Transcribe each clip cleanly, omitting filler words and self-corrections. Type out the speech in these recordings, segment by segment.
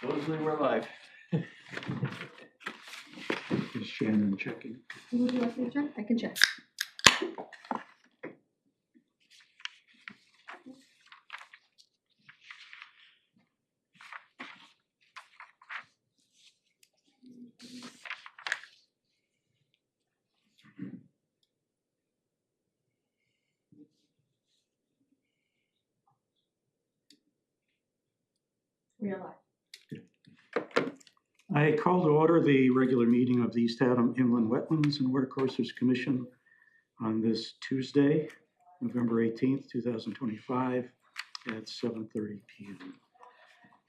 Supposedly we're live. Is Shannon checking? Would you like me to check? I can check. We are live. I call to order the regular meeting of the East Haddam Inland Wetlands and Watercourses Commission on this Tuesday, November 18th, 2025 at 7:30 p.m.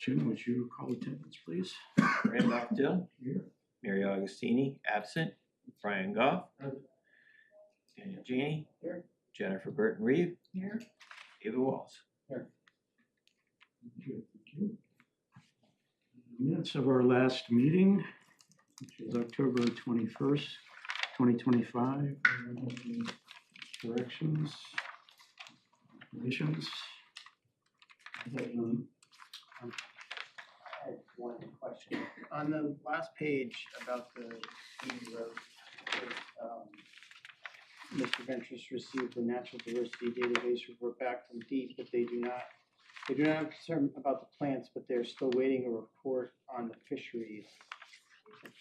Jim, would you call attendance, please? Randolph Dill, Here. Mary Augustini, absent. Brian Goff. Daniel Janey. Here. Jennifer Burton Reeve. Here. David Walls. Thank you. Minutes of our last meeting, which is October 21st, 2025. Corrections, additions. I had one question. On the last page about the Eden Road, Mr. Ventris received the natural diversity database report back from DEEP, but they do not have concern about the plants, but they're still waiting a report on the fisheries.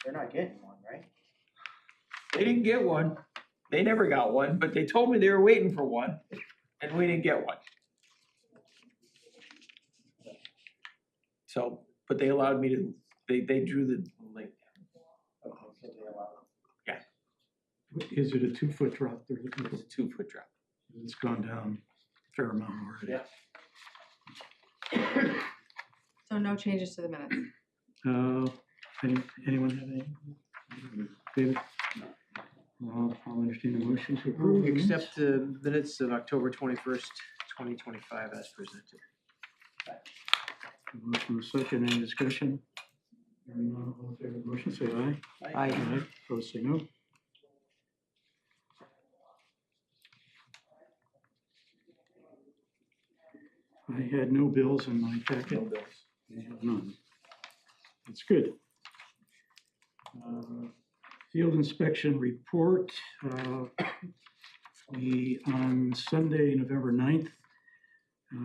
They're not getting one, right? They didn't get one. They never got one, but they told me they were waiting for one, and we didn't get one. So, but they allowed me to, they drew the link. Okay, so they allow them. Is it a 2-foot drop? It's a 2-foot drop. It's gone down a fair amount already. Yeah. So no changes to the minutes. Anyone have any? David? I'll entertain a motion to approve. Accept the minutes of October 21st, 2025 as presented. Motion is second, any discussion? Hearing none, all in favor of the motion, say aye. Aye. Aye. Opposed, say no. I had no bills in my packet. No bills. I have none. That's good. Field inspection report. On Sunday, November 9th,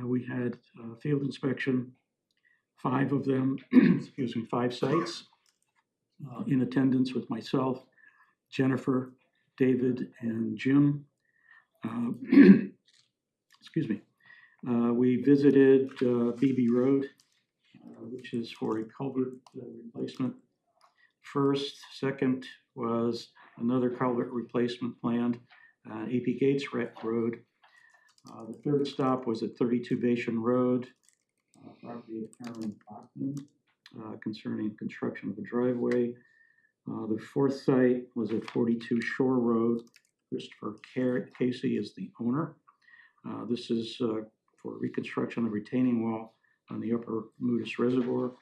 we had field inspection, 5 of them, excuse me, 5 sites in attendance with myself, Jennifer, David, and Jim. Excuse me. We visited BB Road, which is for a culvert replacement. First, second was another culvert replacement planned on AP Gates Road. The third stop was at 32 Bashan Road, property of Aaron Bachman, concerning construction of a driveway. The fourth site was at 42 Shore Road. Christopher Casey is the owner. This is for reconstruction of retaining wall on the upper Moodus Reservoir.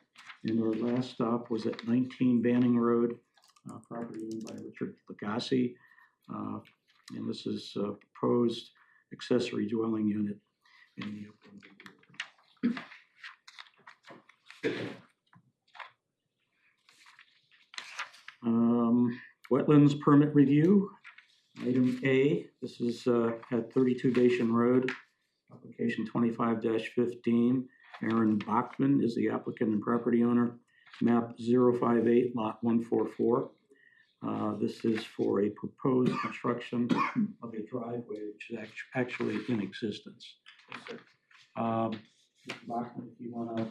And our last stop was at 19 Banning Road, property owned by Richard Lagasse. And this is a proposed accessory dwelling unit in the upper. Wetlands permit review. Item A, this is at 32 Bashan Road, application 25-15. Aaron Bachman is the applicant and property owner, map 058, lot 144. This is for a proposed construction of a driveway which is actually in existence. Mr. Bachman, if you want to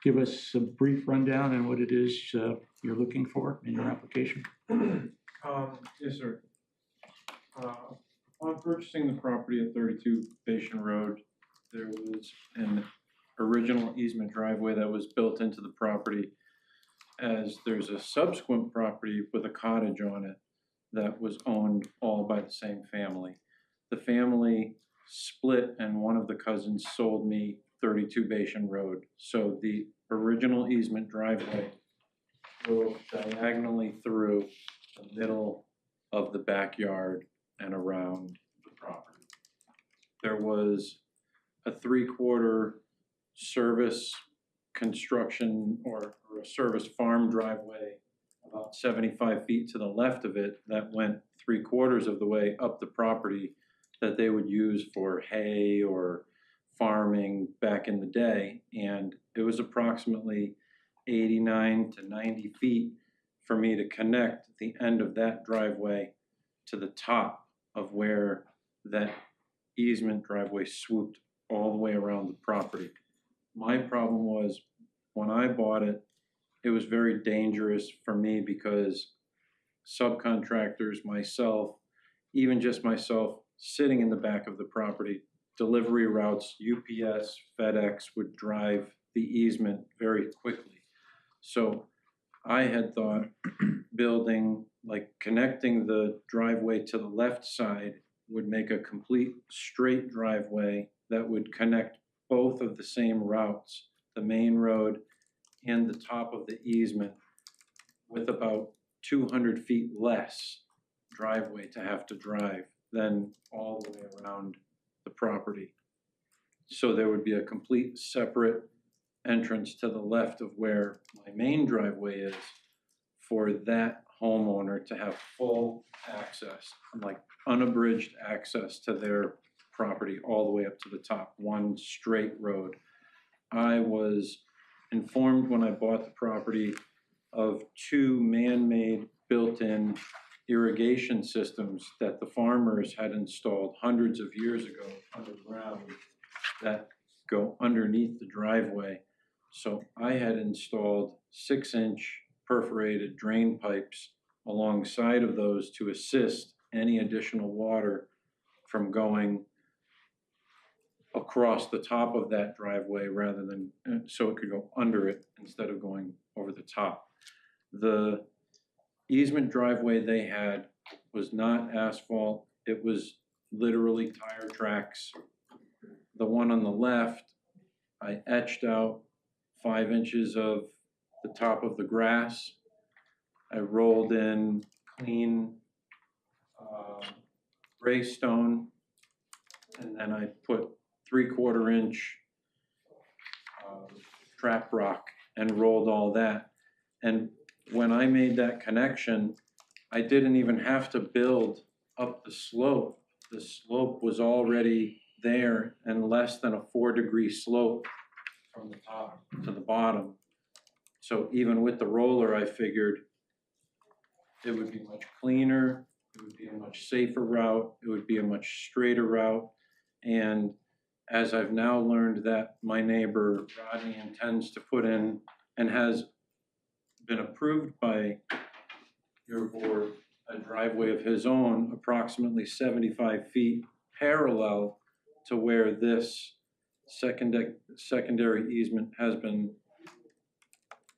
give us a brief rundown on what it is you're looking for in your application. Yes, sir. Upon purchasing the property at 32 Bashan Road, there was an original easement driveway that was built into the property, as there's a subsequent property with a cottage on it that was owned all by the same family. The family split and one of the cousins sold me 32 Bashan Road. So the original easement driveway go diagonally through the middle of the backyard and around the property. There was a 3/4 service construction or a service farm driveway about 75 feet to the left of it that went 3/4 of the way up the property that they would use for hay or farming back in the day. And it was approximately 89 to 90 feet for me to connect the end of that driveway to the top of where that easement driveway swooped all the way around the property. My problem was, when I bought it, it was very dangerous for me because subcontractors, myself, even just myself, sitting in the back of the property, delivery routes, UPS, FedEx would drive the easement very quickly. So I had thought building, like connecting the driveway to the left side would make a complete straight driveway that would connect both of the same routes, the main road and the top of the easement, with about 200 feet less driveway to have to drive than all the way around the property. So there would be a complete separate entrance to the left of where my main driveway is for that homeowner to have full access, like unabridged access to their property all the way up to the top, one straight road. I was informed when I bought the property of 2 man-made built-in irrigation systems that the farmers had installed hundreds of years ago underground that go underneath the driveway. So I had installed 6-inch perforated drain pipes alongside of those to assist any additional water from going across the top of that driveway rather than, so it could go under it instead of going over the top. The easement driveway they had was not asphalt, it was literally tire tracks. The one on the left, I etched out 5 inches of the top of the grass. I rolled in clean gray stone, and then I put 3/4 inch trap rock and rolled all that. And when I made that connection, I didn't even have to build up the slope. The slope was already there and less than a 4-degree slope from the top to the bottom. So even with the roller, I figured it would be much cleaner, it would be a much safer route, it would be a much straighter route. And as I've now learned that my neighbor Rodney intends to put in and has been approved by your board, a driveway of his own, approximately 75 feet parallel to where this secondary easement has been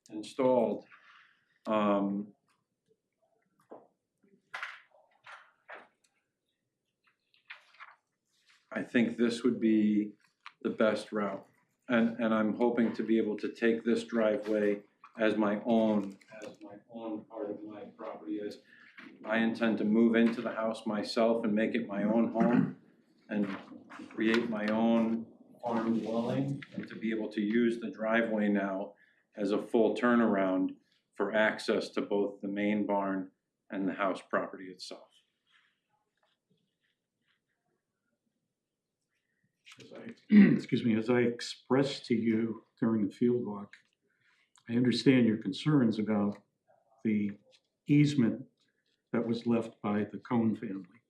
installed. I think this would be the best route. And I'm hoping to be able to take this driveway as my own part of my property. As I intend to move into the house myself and make it my own home and create my own farm dwelling, and to be able to use the driveway now as a full turnaround for access to both the main barn and the house property itself. Excuse me, as I expressed to you during the field walk, I understand your concerns about the easement that was left by the Cohn family,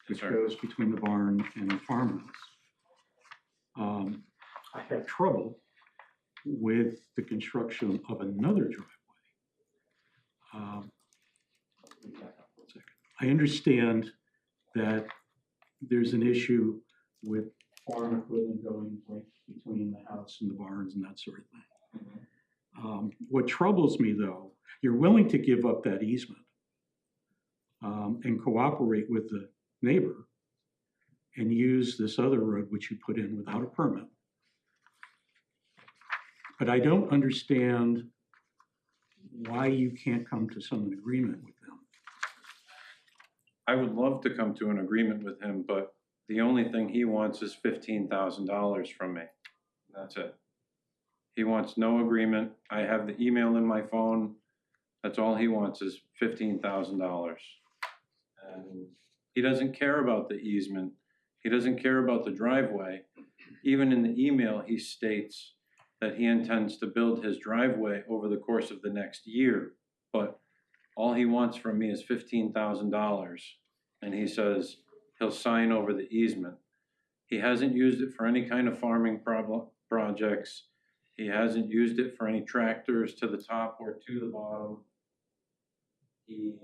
which goes between the barn and the farmhouse. I had trouble with the construction of another driveway. I understand that there's an issue with farm equipment going right between the house and the barns and that sort of thing. What troubles me, though, you're willing to give up that easement and cooperate with the neighbor and use this other road which you put in without a permit. But I don't understand why you can't come to some agreement with them. I would love to come to an agreement with him, but the only thing he wants is $15,000 from me. That's it. He wants no agreement. I have the email in my phone. That's all he wants is $15,000. And he doesn't care about the easement. He doesn't care about the driveway. Even in the email, he states that he intends to build his driveway over the course of the next year. But all he wants from me is $15,000. And he says he'll sign over the easement. He hasn't used it for any kind of farming projects. He hasn't used it for any tractors to the top or to the bottom. He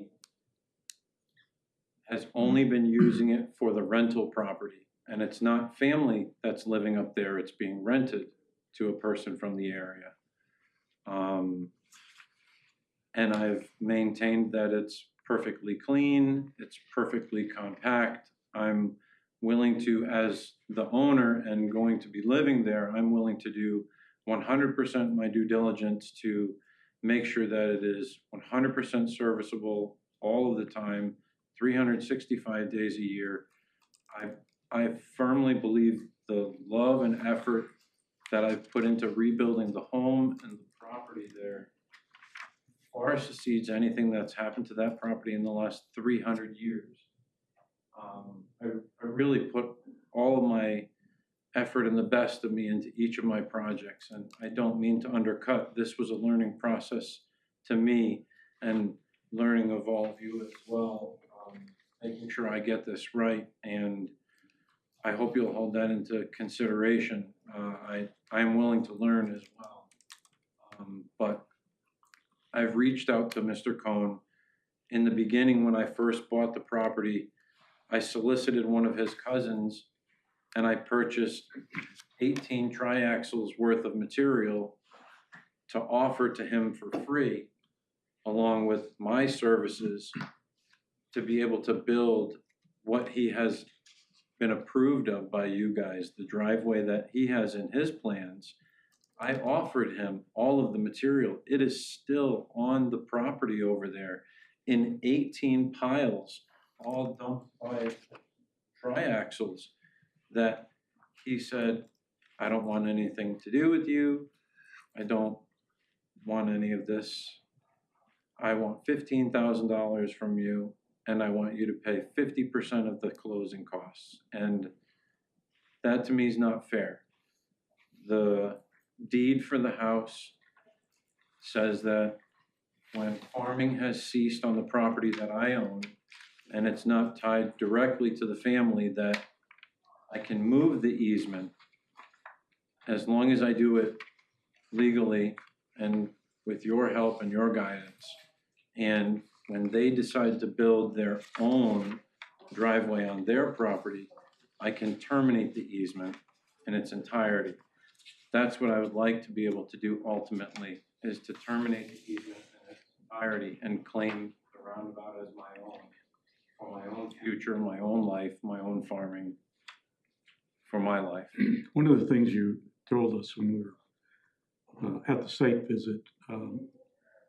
has only been using it for the rental property. And it's not family that's living up there, it's being rented to a person from the area. And I've maintained that it's perfectly clean, it's perfectly compact. I'm willing to, as the owner and going to be living there, I'm willing to do 100% my due diligence to make sure that it is 100% serviceable all of the time, 365 days a year. I firmly believe the love and effort that I've put into rebuilding the home and the property there far succeeds anything that's happened to that property in the last 300 years. I really put all of my effort and the best of me into each of my projects, and I don't mean to undercut. This was a learning process to me, and learning of all of you as well, making sure I get this right, and I hope you'll hold that into consideration. I'm willing to learn as well, but I've reached out to Mr. Cohn. In the beginning, when I first bought the property, I solicited one of his cousins and I purchased 18 triaxles worth of material to offer to him for free, along with my services, to be able to build what he has been approved of by you guys, the driveway that he has in his plans. I offered him all of the material. It is still on the property over there in 18 piles, all dumped by triaxles, that he said, I don't want anything to do with you. I don't want any of this. I want $15,000 from you, and I want you to pay 50% of the closing costs. And that to me is not fair. The deed for the house says that when farming has ceased on the property that I own, and it's not tied directly to the family, that I can move the easement as long as I do it legally and with your help and your guidance. And when they decide to build their own driveway on their property, I can terminate the easement in its entirety. That's what I would like to be able to do ultimately, is to terminate the easement in its entirety and claim the roundabout as my own, for my own future, my own life, my own farming, for my life. One of the things you told us when we were at the site visit,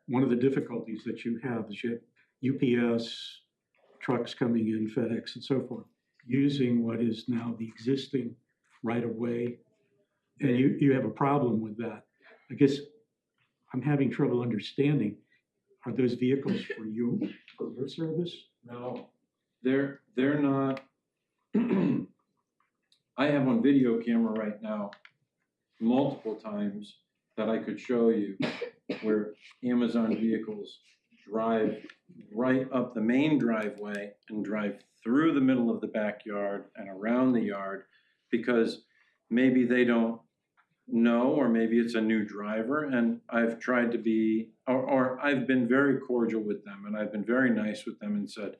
one of the difficulties that you have is you have UPS trucks coming in, FedEx and so forth, using what is now the existing right-of-way, and you have a problem with that. I guess I'm having trouble understanding, are those vehicles for you, for your service? No, they're not. I have on video camera right now multiple times that I could show you where Amazon vehicles drive right up the main driveway and drive through the middle of the backyard and around the yard, because maybe they don't know, or maybe it's a new driver, and I've tried to be, or I've been very cordial with them, and I've been very nice with them and said,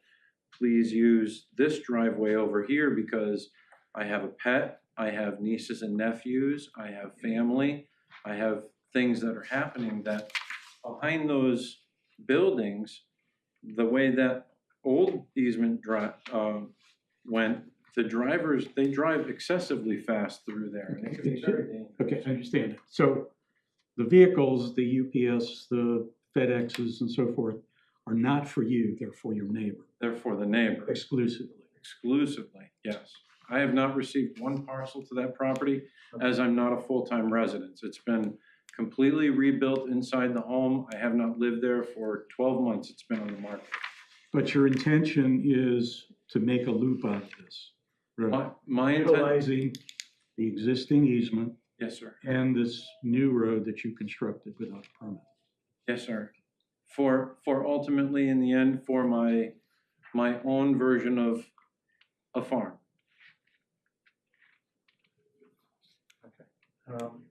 please use this driveway over here because I have a pet, I have nieces and nephews, I have family, I have things that are happening that behind those buildings, the way that old easement went, the drivers, they drive excessively fast through there, and it can be very dangerous. Okay, I understand it. So the vehicles, the UPS, the FedExes and so forth, are not for you, they're for your neighbor. They're for the neighbor. Exclusively. Exclusively, yes. I have not received one parcel to that property, as I'm not a full-time resident. It's been completely rebuilt inside the home. I have not lived there for 12 months. It's been on the market. But your intention is to make a loop out of this. My intent, Utilizing the existing easement yes, sir. and this new road that you constructed without a permit. Yes, sir. For ultimately, in the end, for my own version of a farm.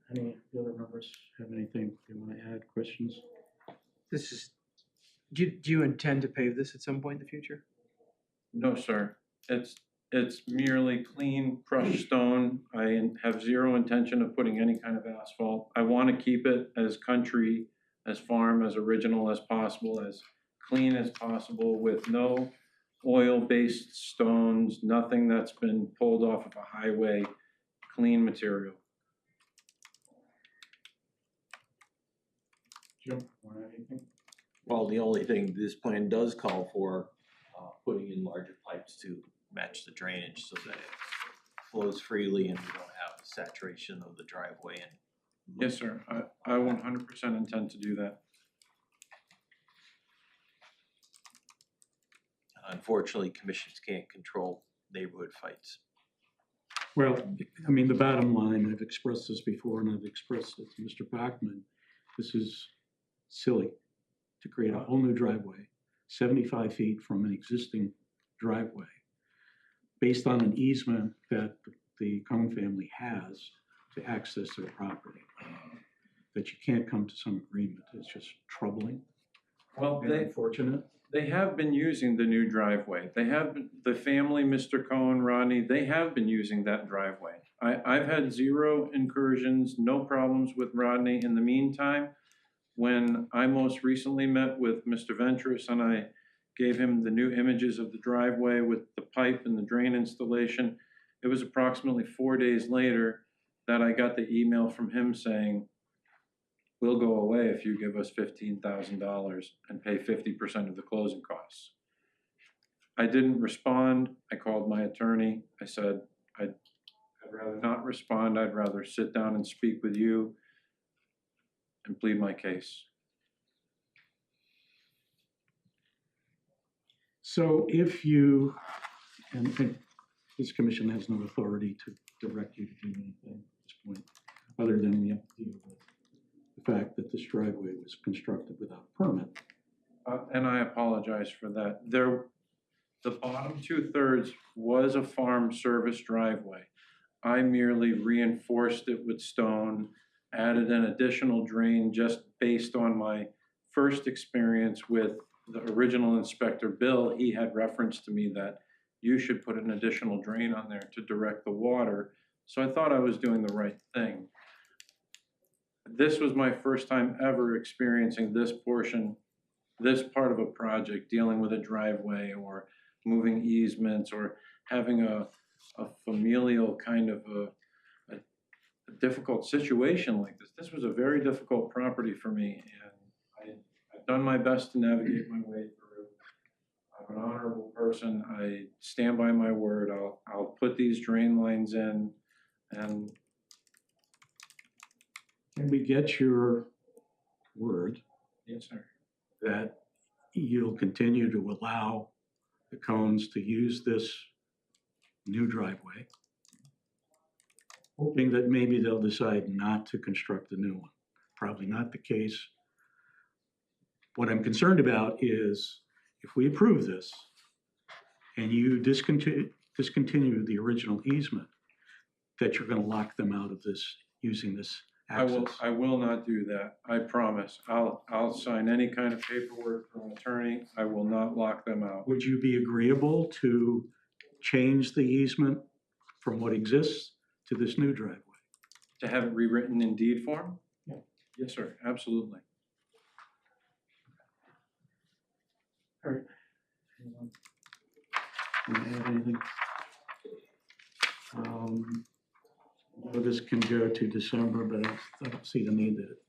Any of the other members have anything they want to add, questions? This is, do you intend to pave this at some point in the future? No, sir. It's merely clean crushed stone. I have zero intention of putting any kind of asphalt. I want to keep it as country, as farm, as original as possible, as clean as possible, with no oil-based stones, nothing that's been pulled off of a highway, clean material. Jim, want to add anything? Well, the only thing this plan does call for, putting in larger pipes to match the drainage so that it flows freely and we don't have saturation of the driveway and. Yes, sir. I 100% intend to do that. Unfortunately, commissions can't control neighborhood fights. Well, I mean, the bottom line, I've expressed this before and I've expressed it to Mr. Bachman. This is silly to create a whole new driveway, 75 feet from an existing driveway, based on an easement that the Cone family has to access their property. That you can't come to some agreement. It's just troubling Well, and unfortunate. they have been using the new driveway. They have been, the family, Mr. Cohen, Rodney, they have been using that driveway. I've had zero incursions, no problems with Rodney. In the meantime, when I most recently met with Mr. Ventris and I gave him the new images of the driveway with the pipe and the drain installation, it was approximately 4 days later that I got the email from him saying, "We'll go away if you give us $15,000 and pay 50% of the closing costs." I didn't respond. I called my attorney. I said, I'd rather not respond. I'd rather sit down and speak with you and plead my case. So if you, and this commission has no authority to direct you to do anything at this point, other than we have to deal with the fact that this driveway was constructed without a permit. And I apologize for that. The bottom 2/3 was a farm service driveway. I merely reinforced it with stone, added an additional drain just based on my first experience with the original inspector, Bill. He had referenced to me that you should put an additional drain on there to direct the water. So I thought I was doing the right thing. This was my first time ever experiencing this portion, this part of a project, dealing with a driveway or moving easements or having a familial kind of a difficult situation like this. This was a very difficult property for me, and I've done my best to navigate my way through. I'm an honorable person. I stand by my word. I'll put these drain lines in, and Can we get your word yes, sir. that you'll continue to allow the Cones to use this new driveway, hoping that maybe they'll decide not to construct a new one? Probably not the case. What I'm concerned about is if we approve this and you discontinue the original easement, that you're going to lock them out of this, using this access. I will not do that. I promise. I'll sign any kind of paperwork from an attorney. I will not lock them out. Would you be agreeable to change the easement from what exists to this new driveway? To have it rewritten in deed form? Yeah. Yes, sir. Absolutely. All right. Anyone want to add anything? Well, this can go to December, but I don't see the need that it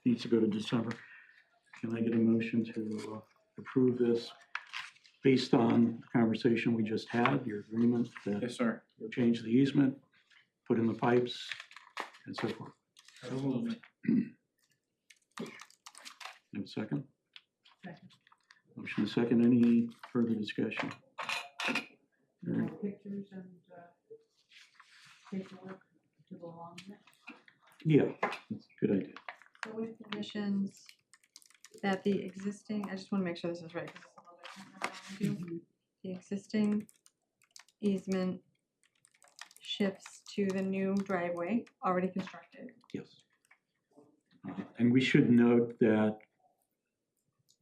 needs to go to December. Can I get a motion to approve this based on the conversation we just had, your agreement that Yes, sir. you'll change the easement, put in the pipes, and so forth? So moved. Have a second? Second. Motion is second. Any further discussion? All right. Pictures and, paperwork to go along with it. Yeah, that's a good idea. So with conditions that the existing, I just wanna make sure this is right, because it's a little bit different than we do. The existing easement shifts to the new driveway already constructed. Yes. And we should note that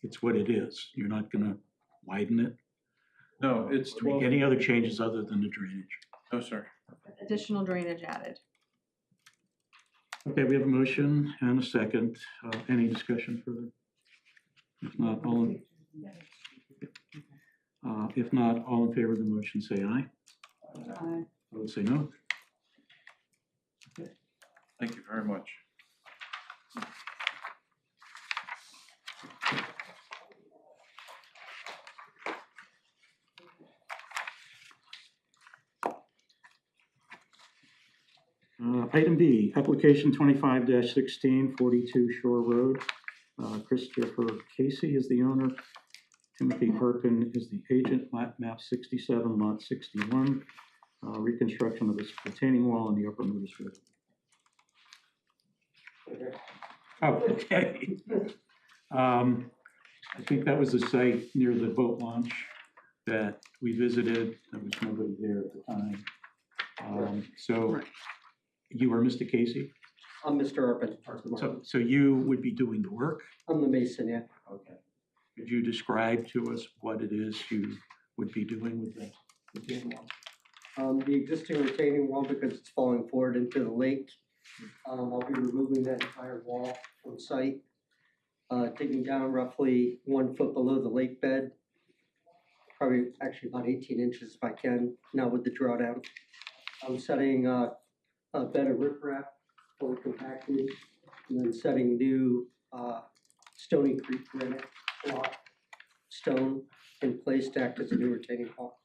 it's what it is. You're not gonna widen it No, it's or make 12, any other changes other than the drainage. no, sir. Additional drainage added. Okay, we have a motion and a second. Any discussion further? If not, all in favor of the motion, say aye. Opposed, say no. Thank you very much. Item B, application 25-16, 42 Shore Road. Christopher Casey is the owner. Timothy Perkin is the agent, map 67, lot 61. Reconstruction of this retaining wall in the upper Moody Strip. Oh, okay. I think that was the site near the boat launch that we visited. There was nobody there at the time. So you are Mr. Casey? I'm Mr. Urban. So you would be doing the work? I'm the mason, yeah. Okay. Could you describe to us what it is you would be doing with the retaining wall? The existing retaining wall, because it's falling forward into the lake, I'll be removing that entire wall from site, digging down roughly 1 foot below the lake bed, probably actually about 18 inches if I can, now with the drawdown. I'm setting a bed of riprap fully compacted, and then setting new Stony Creek granite block stone in place to act as a new retaining wall.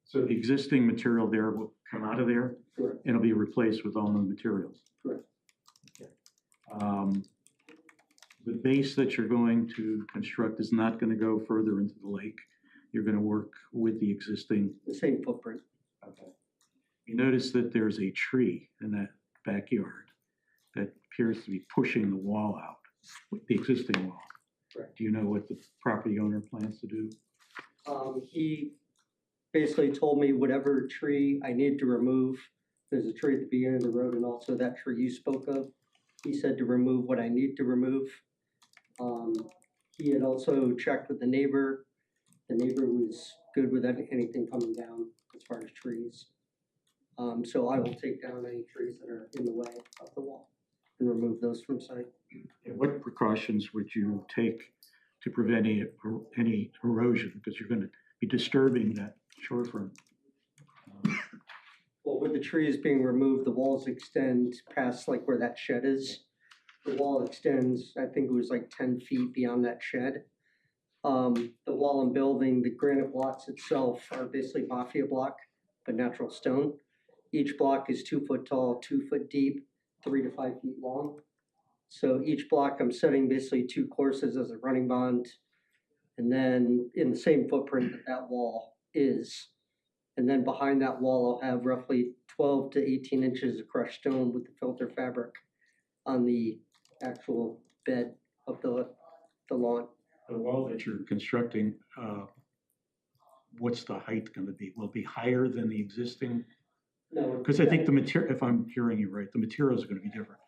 So the existing material there will come out of there? Correct. And it'll be replaced with all new materials? Correct. Okay. The base that you're going to construct is not going to go further into the lake. You're going to work with the existing. The same footprint. Okay. You notice that there's a tree in that backyard that appears to be pushing the wall out, the existing wall. Correct. Do you know what the property owner plans to do? He basically told me whatever tree I need to remove. There's a tree at the beginning of the road and also that tree you spoke of. He said to remove what I need to remove. He had also checked with the neighbor. The neighbor was good with anything coming down as far as trees. So I will take down any trees that are in the way of the wall and remove those from site. And what precautions would you take to prevent any erosion? Because you're going to be disturbing that shorefront. Well, with the trees being removed, the walls extend past like where that shed is. The wall extends, I think it was like 10 feet beyond that shed. The wall and building, the granite blocks itself are basically mafia block, but natural stone. Each block is 2 foot tall, 2 foot deep, 3 to 5 feet long. So each block I'm setting basically 2 courses as a running bond. And then in the same footprint that that wall is. And then behind that wall, I'll have roughly 12 to 18 inches of crushed stone with the filter fabric on the actual bed of the lawn. The wall that you're constructing, what's the height going to be? Will it be higher than the existing? No. Because I think the material, if I'm hearing you right, the material is going to be different.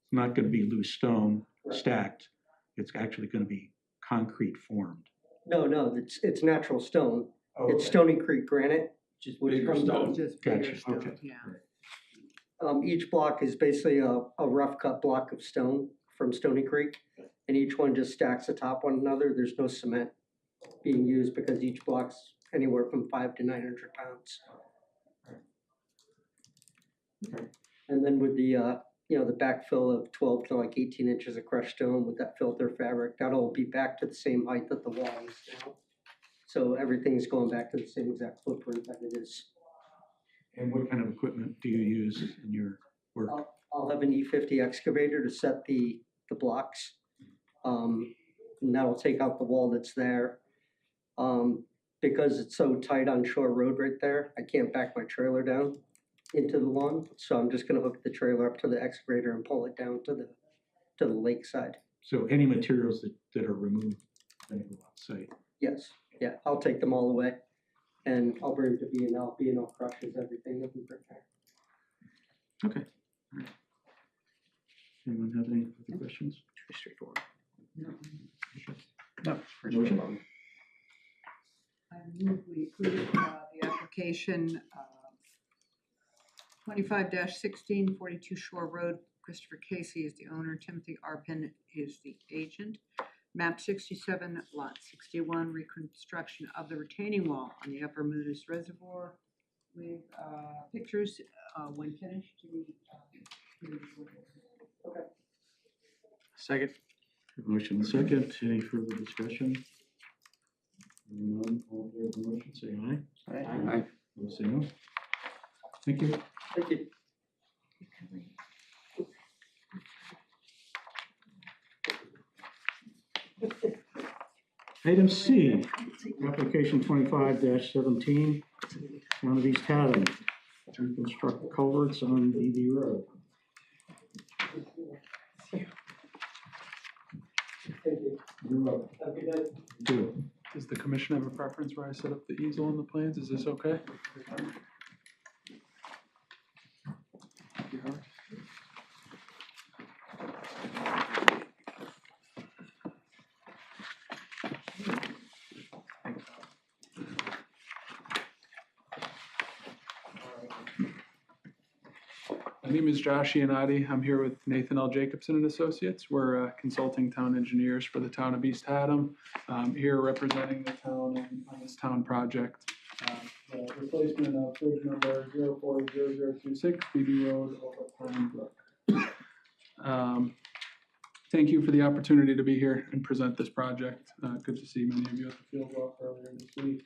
It's not going to be loose stone Right. stacked. It's actually going to be concrete formed. No, it's natural stone. Oh, It's Stony Creek granite. Just which bigger comes stone. out. Just Gotcha, bigger stone, okay. yeah. Each block is basically a rough cut block of stone from Stony Creek. And each one just stacks atop one another. There's no cement being used because each block's anywhere from 500 to 900 pounds. Okay. And then with the, the backfill of 12 to like 18 inches of crushed stone with that filter fabric, that'll be back to the same height that the wall is now. So everything's going back to the same exact footprint that it is. And what kind of equipment do you use in your work? I'll have an E50 excavator to set the blocks. And that'll take out the wall that's there. Because it's so tight on Shore Road right there, I can't back my trailer down into the lawn. So I'm just gonna hook the trailer up to the excavator and pull it down to the lakeside. So any materials that are removed, then go outside. Yes, yeah, I'll take them all away and I'll bring it to B&L. B&L crushes everything that we prepare. Okay. All right. Anyone have any other questions? Pretty straightforward. No. Motion. I move we approve the application 25-16, 42 Shore Road. Christopher Casey is the owner, Timothy Arpin is the agent. Map 67, lot 61, reconstruction of the retaining wall on the Upper Moodus Reservoir with pictures when finished to be Second. Motion and second. Any further discussion? None. All in favor of the motion, say aye. Aye. Those say no. Thank you. Thank you. Item C, application 25-17, Town of East Haddam, to reconstruct culverts on BB Road. You're welcome. Good. Does the commission have a preference where I set up the easel on the plans? Is this okay? My name is Josh Iannotti. I'm here with Nathan L. Jacobson and Associates. We're consulting town engineers for the town of East Haddam. Here representing the town on this town project. The replacement of bridge number 040026 BB Road over Pine Brook. Thank you for the opportunity to be here and present this project. Good to see many of you at the field walk earlier this week.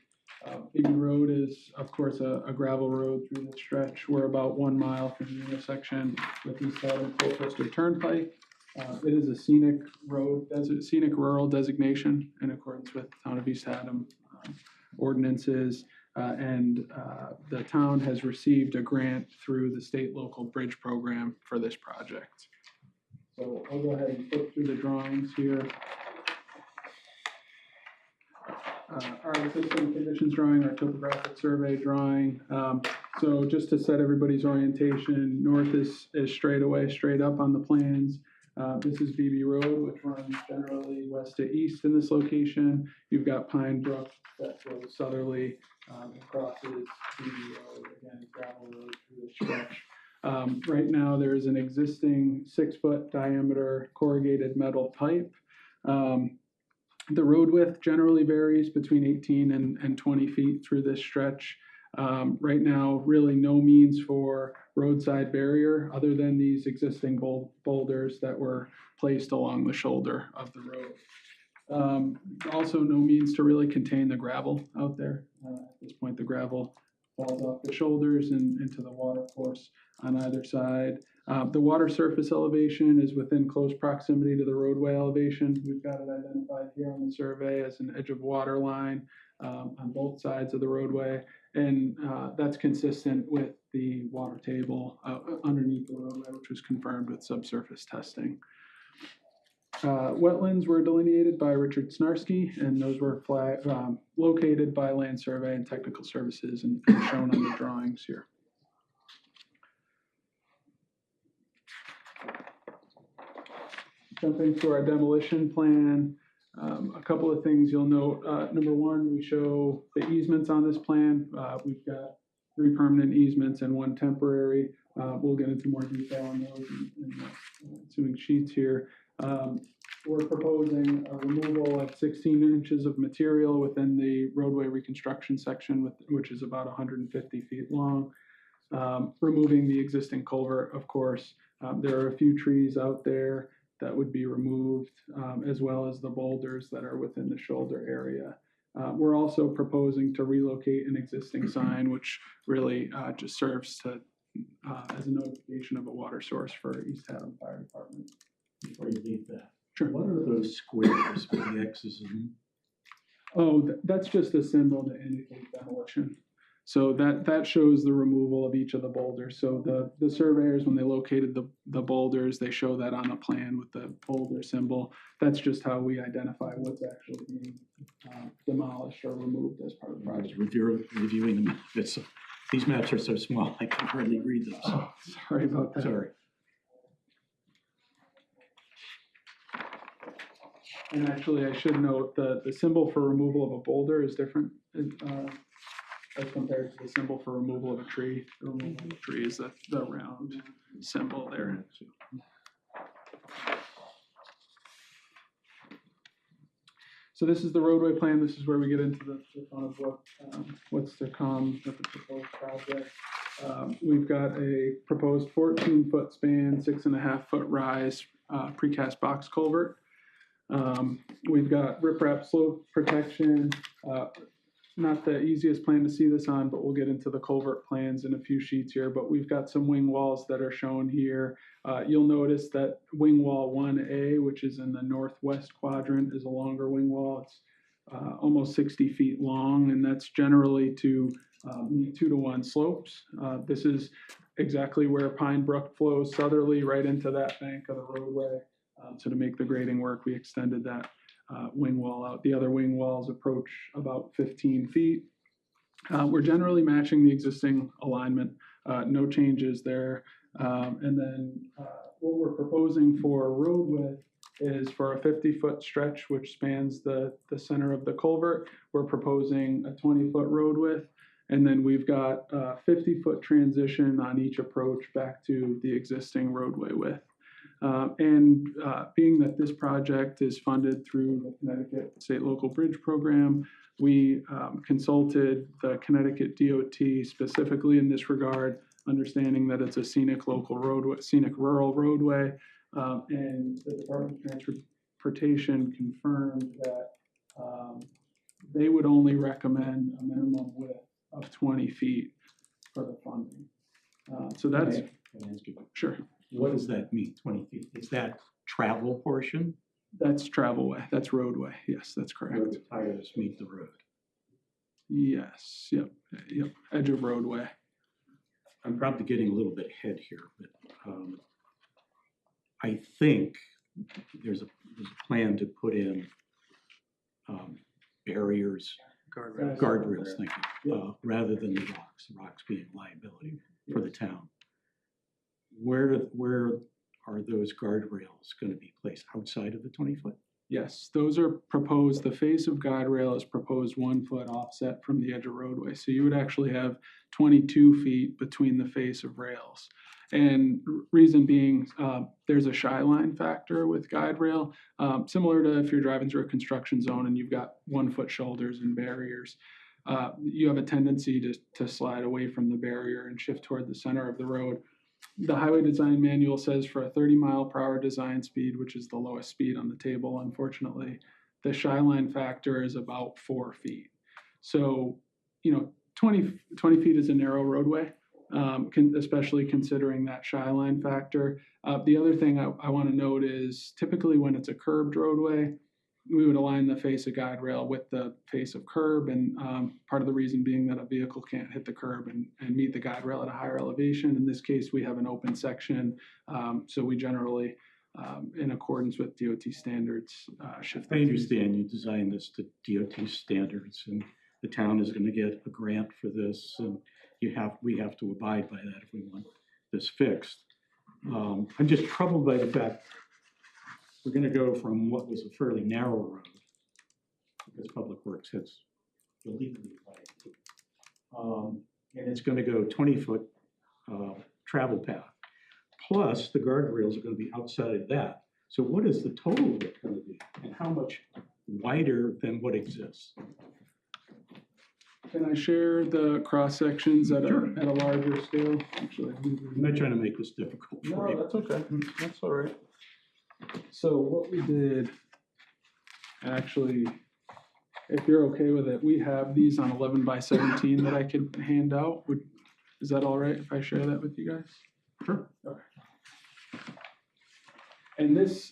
BB Road is, of course, a gravel road through the stretch. We're about 1 mile from the intersection with East Haddam Colchester Turnpike. It is a scenic road, scenic rural designation in accordance with Town of East Haddam ordinances. And the town has received a grant through the state local bridge program for this project. So I'll go ahead and flip through the drawings here. Our existing conditions drawing, our topographic survey drawing. So just to set everybody's orientation, north is straight away, straight up on the plans. This is BB Road, which runs generally west to east in this location. You've got Pine Brook that goes southerly and crosses BB Road, again, gravel road through the stretch. Right now, there is an existing 6-foot diameter corrugated metal pipe. The road width generally varies between 18 and 20 feet through this stretch. Right now, really no means for roadside barrier other than these existing boulders that were placed along the shoulder of the road. Also no means to really contain the gravel out there. At this point, the gravel falls off the shoulders and into the watercourse on either side. The water surface elevation is within close proximity to the roadway elevation. We've got it identified here on the survey as an edge of water line on both sides of the roadway. And that's consistent with the water table underneath the roadway, which was confirmed with subsurface testing. Wetlands were delineated by Richard Snarsky, and those were located by Land Survey and Technical Services and shown on the drawings here. Jumping to our demolition plan, a couple of things you'll note. Number one, we show the easements on this plan. We've got 3 permanent easements and 1 temporary. We'll get into more detail on those in the ensuing sheets here. We're proposing a removal of 16 inches of material within the roadway reconstruction section, which is about 150 feet long. Removing the existing culvert, of course. There are a few trees out there that would be removed, as well as the boulders that are within the shoulder area. We're also proposing to relocate an existing sign, which really just serves to as a notification of a water source for East Haddam Fire Department. Before you leave that. Sure. What are those squares with the X's in them? Oh, that's just a symbol to indicate demolition. So that shows the removal of each of the boulders. So the surveyors, when they located the boulders, they show that on the plan with the boulder symbol. That's just how we identify what's actually being demolished or removed as part of the I was project. reviewing the map. These maps are so small, I can hardly read them. So, Oh, sorry about that. sorry. And actually, I should note that the symbol for removal of a boulder is different as compared to the symbol for removal of a tree. The removal of a tree is the round symbol there. So this is the roadway plan. This is where we get into the fun of what's to come with the proposed project. We've got a proposed 14-foot span, 6.5-foot rise precast box culvert. We've got riprap slope protection. Not the easiest plan to see this on, but we'll get into the culvert plans in a few sheets here. But we've got some wing walls that are shown here. You'll notice that wing wall 1A, which is in the northwest quadrant, is a longer wing wall. It's almost 60 feet long, and that's generally to meet 2-to-1 slopes. This is exactly where Pine Brook flows southerly right into that bank of the roadway. So to make the grading work, we extended that wing wall out. The other wing walls approach about 15 feet. We're generally matching the existing alignment, no changes there. And then what we're proposing for road width is for a 50-foot stretch, which spans the center of the culvert. We're proposing a 20-foot road width. And then we've got a 50-foot transition on each approach back to the existing roadway width. Being that this project is funded through the Connecticut State Local Bridge Program, we consulted the Connecticut DOT specifically in this regard, understanding that it's a scenic local roadway, scenic rural roadway, and the Department of Transportation confirmed that they would only recommend a minimum width of 20 feet for the funding. So that's, Can I ask you, sure. what does that mean, 20 feet? Is that travel portion? That's travelway, that's roadway, yes, that's correct. Where the tires meet the road? Yes, yep, edge of roadway. I'm probably getting a little bit ahead here, but I think there's a plan to put in barriers, guardrails, thank you, rather than the rocks being liability for the town. Where are those guardrails going to be placed? Outside of the 20-foot? Yes, those are proposed, the face of guide rail is proposed 1 foot offset from the edge of roadway. So you would actually have 22 feet between the face of rails. And reason being, there's a shy line factor with guide rail, similar to if you're driving through a construction zone and you've got 1 foot shoulders and barriers. You have a tendency to slide away from the barrier and shift toward the center of the road. The highway design manual says for a 30-mile-per-hour design speed, which is the lowest speed on the table, unfortunately, the shy line factor is about 4 feet. So, 20 feet is a narrow roadway, especially considering that shy line factor. The other thing I want to note is typically when it's a curbed roadway, we would align the face of guide rail with the face of curb, and part of the reason being that a vehicle can't hit the curb and meet the guide rail at a higher elevation. In this case, we have an open section, so we generally, in accordance with DOT standards, shift. I understand you designed this to DOT standards, and the town is going to get a grant for this, and we have to abide by that if we want this fixed. I'm just troubled by the fact we're going to go from what was a fairly narrow road, because Public Works has illegally widened, and it's going to go 20-foot travel path. Plus, the guardrails are going to be outside of that. So what is the total width going to be, and how much wider than what exists? Can I share the cross sections at a larger scale? Actually, I'm not trying to make this difficult for you. no, that's okay. That's all right. So what we did, actually, if you're okay with it, we have these on 11 by 17 that I could hand out. Is that all right if I share that with you guys? Sure. Okay. And this,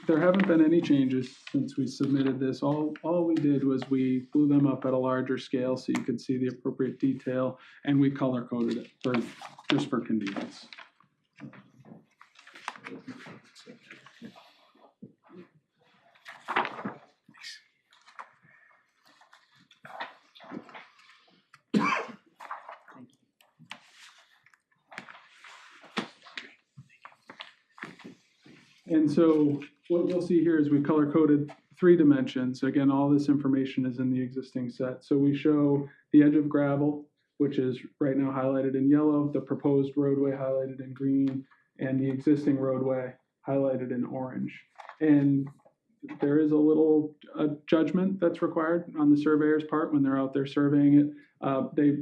there haven't been any changes since we submitted this. All we did was we blew them up at a larger scale so you could see the appropriate detail, and we color coded it just for convenience. And so what you'll see here is we color coded 3 dimensions. Again, all this information is in the existing set. So we show the edge of gravel, which is right now highlighted in yellow, the proposed roadway highlighted in green, and the existing roadway highlighted in orange. And there is a little judgment that's required on the surveyor's part when they're out there surveying it.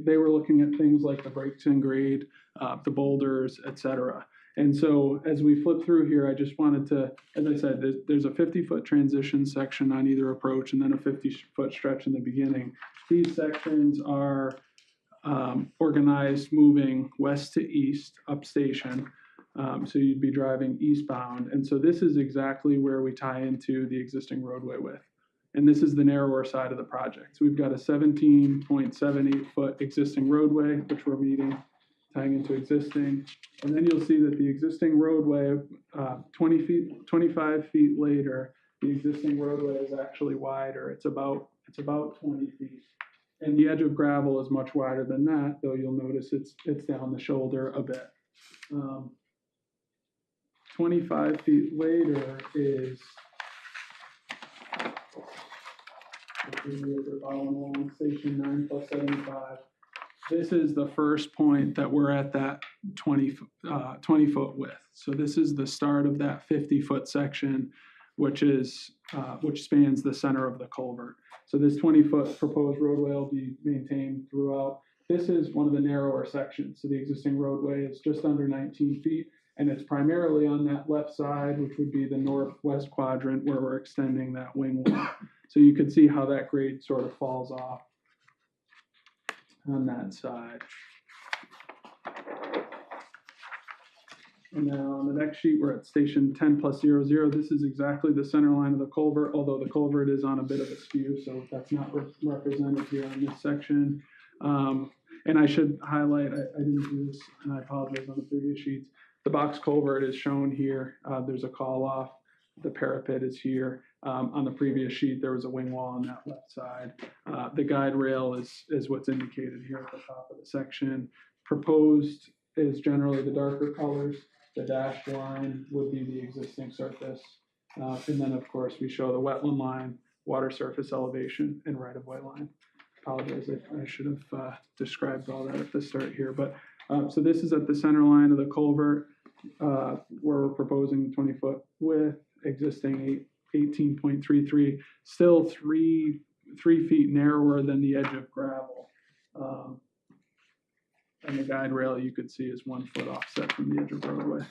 They were looking at things like the breaks in grade, the boulders, etc. And so as we flip through here, I just wanted to, as I said, there's a 50-foot transition section on either approach and then a 50-foot stretch in the beginning. These sections are organized moving west to east up station. So you'd be driving eastbound. And so this is exactly where we tie into the existing roadway width. And this is the narrower side of the project. So we've got a 17.78 foot existing roadway, which we're meeting, tying into existing. And then you'll see that the existing roadway, 25 feet later, the existing roadway is actually wider. It's about 20 feet. And the edge of gravel is much wider than that, though you'll notice it's down the shoulder a bit. 25 feet later is station 9 plus 75. This is the first point that we're at that 20 foot width. So this is the start of that 50-foot section, which spans the center of the culvert. So this 20-foot proposed roadway will be maintained throughout. This is one of the narrower sections. So the existing roadway is just under 19 feet, and it's primarily on that left side, which would be the northwest quadrant where we're extending that wing wall. So you can see how that grade sort of falls off on that side. And now on the next sheet, we're at station 10 plus 00. This is exactly the center line of the culvert, although the culvert is on a bit of a skew, so that's not represented here on this section. And I should highlight, I didn't do this, and I apologize on the previous sheets. The box culvert is shown here. There's a call off. The parapet is here. On the previous sheet, there was a wing wall on that left side. The guide rail is what's indicated here at the top of the section. Proposed is generally the darker colors. The dashed line would be the existing surface. And then, of course, we show the wetland line, water surface elevation, and right-of-way line. Apologize, I should have described all that at the start here. But so this is at the center line of the culvert. We're proposing 20-foot width, existing 18.33, still three feet narrower than the edge of gravel. And the guide rail you could see is 1 foot offset from the edge of roadway.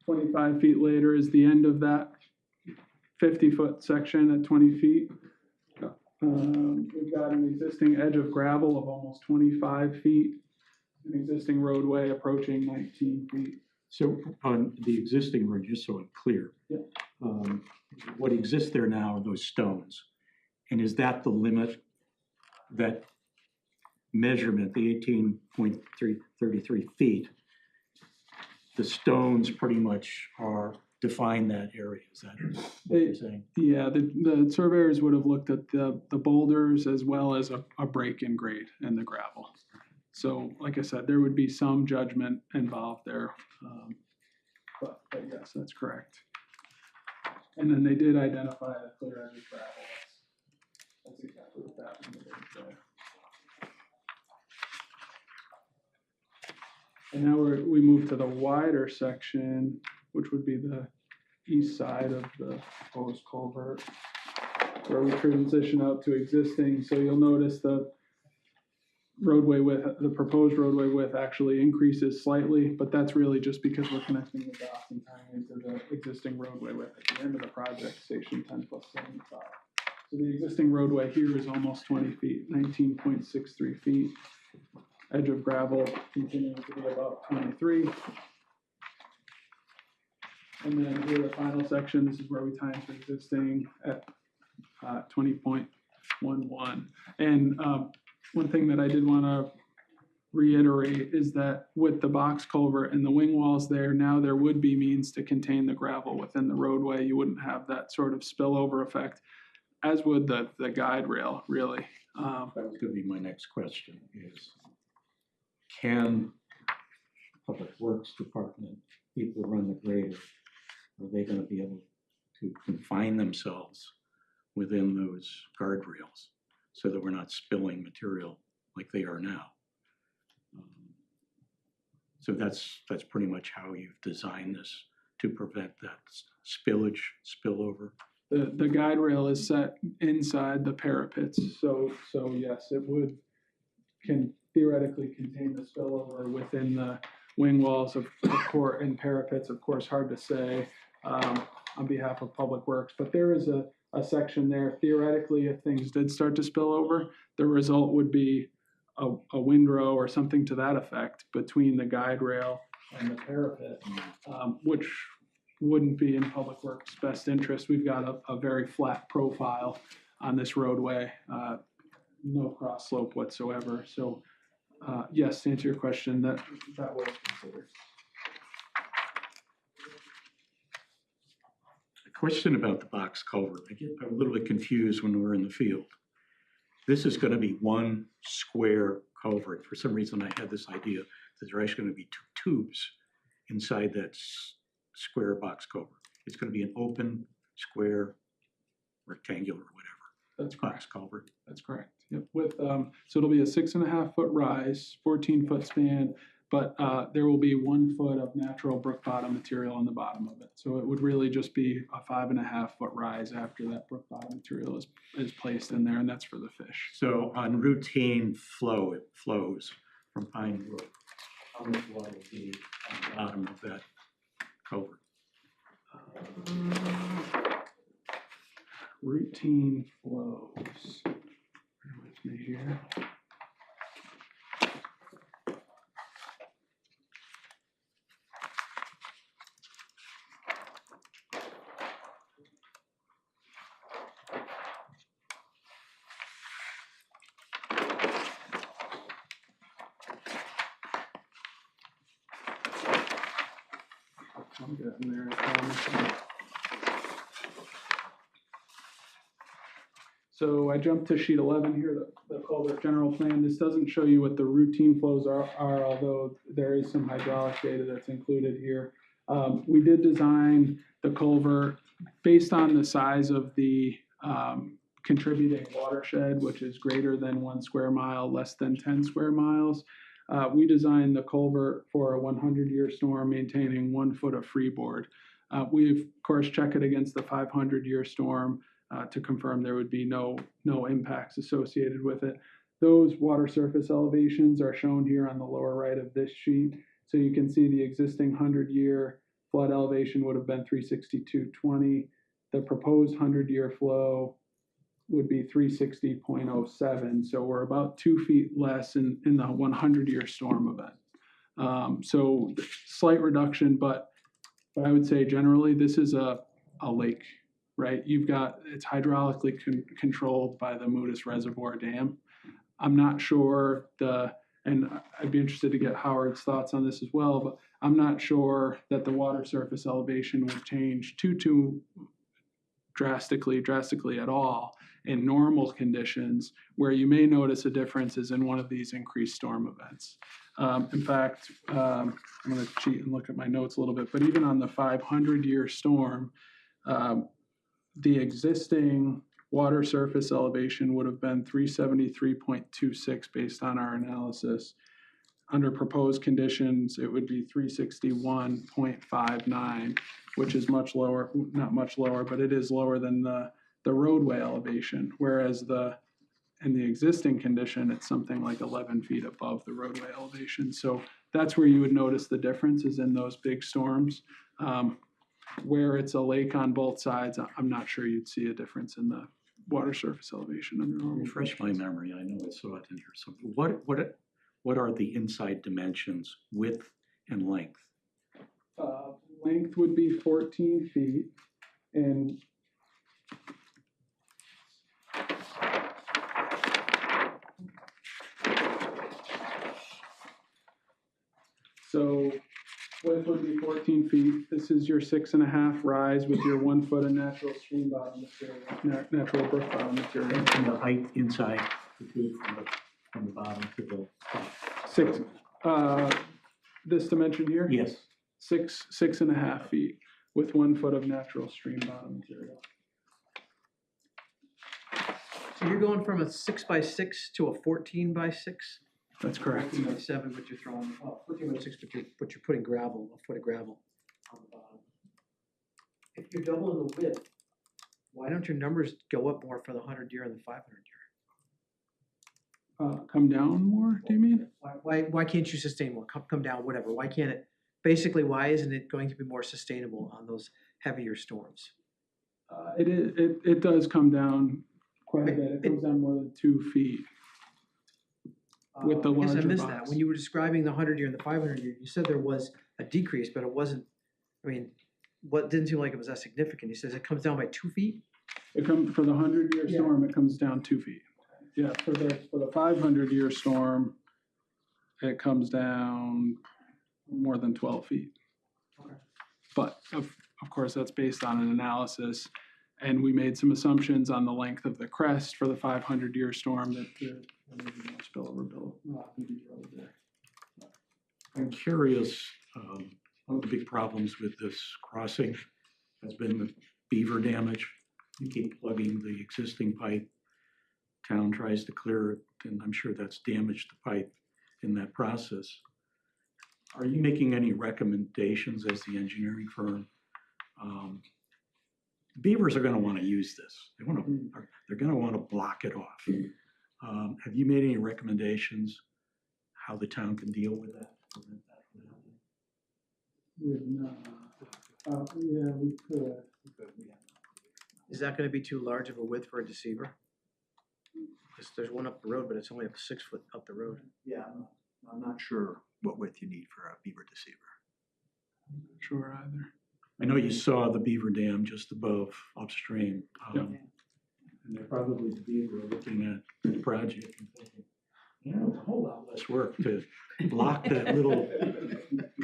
25 feet later is the end of that 50-foot section at 20 feet. We've got an existing edge of gravel of almost 25 feet, an existing roadway approaching 19 feet. So on the existing road, just so it's clear, what exists there now are those stones. And is that the limit, that measurement, the 18.33 feet, the stones pretty much define that area? Is that what you're saying? Yeah, the surveyors would have looked at the boulders as well as a break in grade and the gravel. So like I said, there would be some judgment involved there. But yes, that's correct. And then they did identify a clear edge of gravel. That's exactly what that one is there. And now we move to the wider section, which would be the east side of the proposed culvert, where we transition out to existing. So you'll notice the roadway width, the proposed roadway width actually increases slightly, but that's really just because we're connecting the dots and tying into the existing roadway width at the end of the project, station 10 plus 75. So the existing roadway here is almost 20 feet, 19.63 feet. Edge of gravel continuing to be about 23. And then here, the final section, this is where we tie into existing at 20.11. And one thing that I did want to reiterate is that with the box culvert and the wing walls there, now there would be means to contain the gravel within the roadway. You wouldn't have that sort of spillover effect, as would the guide rail, really. That was gonna be my next question, is can Public Works Department, people who run the grader, are they gonna be able to confine themselves within those guardrails so that we're not spilling material like they are now? So that's pretty much how you've designed this to prevent that spillage, spillover. The guide rail is set inside the parapets, so yes, it can theoretically contain the spillover within the wing walls of court and parapets. Of course, hard to say on behalf of Public Works, but there is a section there. Theoretically, if things did start to spill over, the result would be a windrow or something to that effect between the guide rail and the parapet, which wouldn't be in Public Works' best interest. We've got a very flat profile on this roadway, no cross slope whatsoever. So yes, to answer your question, that was considered. A question about the box culvert. I get a little bit confused when we're in the field. This is gonna be one square culvert. For some reason, I had this idea that there are actually gonna be two tubes inside that square box culvert. It's gonna be an open, square, rectangular, whatever. That's Box correct. culvert. That's correct. Yep. With so it'll be a 6.5 foot rise, 14 foot span, but there will be 1 foot of natural brook bottom material on the bottom of it. So it would really just be a 5.5 foot rise after that brook bottom material is placed in there, and that's for the fish. So on routine flow, it flows from Pine Brook. How much water will be on the bottom of that culvert? Routine flows. Bear with me here. I'm getting there, I promise. So I jumped to sheet 11 here, the culvert general plan. This doesn't show you what the routine flows are, although there is some hydraulic data that's included here. We did design the culvert based on the size of the contributing watershed, which is greater than 1 square mile, less than 10 square miles. We designed the culvert for a 100-year storm, maintaining 1 foot of freeboard. We, of course, check it against the 500-year storm to confirm there would be no impacts associated with it. Those water surface elevations are shown here on the lower right of this sheet. So you can see the existing 100-year flood elevation would have been 362.20. The proposed 100-year flow would be 360.07. So we're about 2 feet less in the 100-year storm event. So slight reduction, but I would say generally this is a lake, right? It's hydraulically controlled by the Moodus Reservoir Dam. I'm not sure and I'd be interested to get Howard's thoughts on this as well, but I'm not sure that the water surface elevation would change too drastically at all in normal conditions. Where you may notice a difference is in one of these increased storm events. In fact, I'm going to cheat and look at my notes a little bit, but even on the 500-year storm, the existing water surface elevation would have been 373.26 based on our analysis. Under proposed conditions, it would be 361.59, which is much lower, not much lower, but it is lower than the roadway elevation, whereas in the existing condition, it's something like 11 feet above the roadway elevation. So that's where you would notice the difference is in those big storms. Where it's a lake on both sides, I'm not sure you'd see a difference in water surface elevation under normal. Refresh my memory, I know I saw it in here, so what are the inside dimensions, width and length? Length would be 14 feet, and so width would be 14 feet. This is your 6.5 rise with your 1 foot of natural stream bottom material, natural brook bottom material. And the height inside, from the bottom to the top? 6, this dimension here? Yes. 6.5 feet with 1 foot of natural stream bottom material. So you're going from a 6x6 to a 14x6? That's correct. 14x7, but you're throwing, 14x6, but you're putting gravel, a foot of gravel on the bottom. If you're doubling the width, why don't your numbers go up more for the 100-year and the 500-year? Come down more, do you mean? Why can't you sustain more? Come down, whatever. Why can't it? Basically, why isn't it going to be more sustainable on those heavier storms? It does come down quite a bit. It comes down more than 2 feet. With the I guess I larger missed box. that. When you were describing the 100-year and the 500-year, you said there was a decrease, but it wasn't, I mean, what didn't seem like it was that significant. He says it comes down by 2 feet? It comes, for the 100-year Yeah. storm, it comes down 2 feet. Yeah, for the 500-year storm, it comes down more than 12 feet. Okay. But of course, that's based on an analysis, and we made some assumptions on the length of the crest for the 500-year storm that there may be no spillover there. I'm curious, one of the big problems with this crossing has been the beaver damage. You keep plugging the existing pipe. Town tries to clear it, and I'm sure that's damaged the pipe in that process. Are you making any recommendations as the engineering firm? Beavers are gonna wanna use this. They're gonna wanna block it off. Have you made any recommendations how the town can deal with that? Prevent that from happening? Yeah, we could. Is that gonna be too large of a width for a deceiver? Because there's one up the road, but it's only 6 foot up the road. Yeah, I'm not sure what width you need for a beaver deceiver. I'm not sure either. I know you saw the beaver dam just above upstream. Yep. And they're probably the beaver looking at the project and thinking, you know, it's a whole lot less work to block that little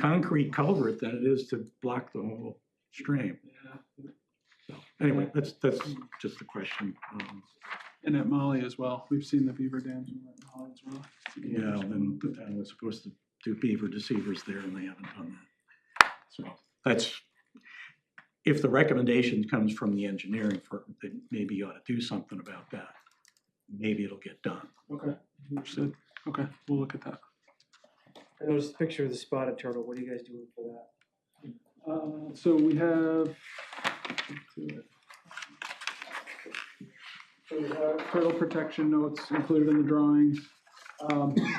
concrete culvert than it is to block the whole stream. So, anyway, that's just a question. And at Molly as well. We've seen the beaver dams in Molly as well. Yeah, and the town was supposed to do beaver deceivers there and they haven't done that. So that's, if the recommendation comes from the engineering firm, that maybe you ought to do something about that. Maybe it'll get done. Okay, understood. Okay, we'll look at that. I noticed a picture of the spotted turtle. What are you guys doing for that? So we have, turtle protection notes included in the drawings.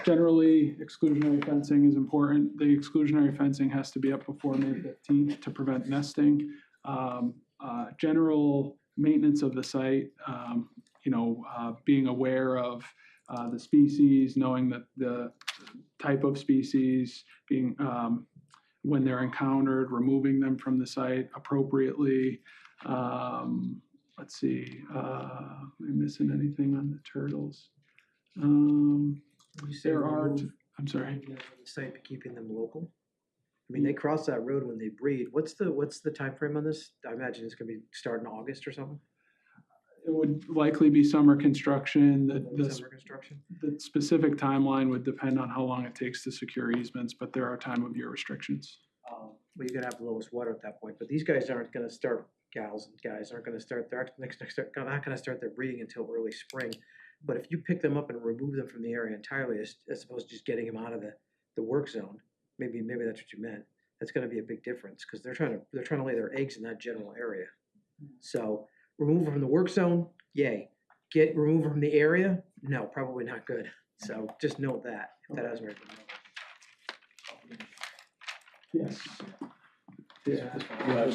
Generally, exclusionary fencing is important. The exclusionary fencing has to be up before May 15th to prevent nesting. General maintenance of the site, being aware of the species, knowing that the type of species, being when they're encountered, removing them from the site appropriately. Let's see, am I missing anything on the turtles? There are, I'm sorry. The site, but keeping them local. I mean, they cross that road when they breed. What's the time frame on this? I imagine it's gonna be start in August or something. It would likely be summer construction. Summer construction. The specific timeline would depend on how long it takes to secure easements, but there are time of year restrictions. Well, you're gonna have the lowest water at that point, but these guys aren't gonna start, gals and guys aren't gonna start, they're not gonna start their breeding until early spring. But if you pick them up and remove them from the area entirely, as opposed to just getting them out of the work zone, maybe that's what you meant, that's gonna be a big difference, because they're trying to lay their eggs in that general area. So remove them from the work zone, yay. Remove them from the area, no, probably not good. So just note that, if that hasn't already been noted. Yes. Yeah. Well,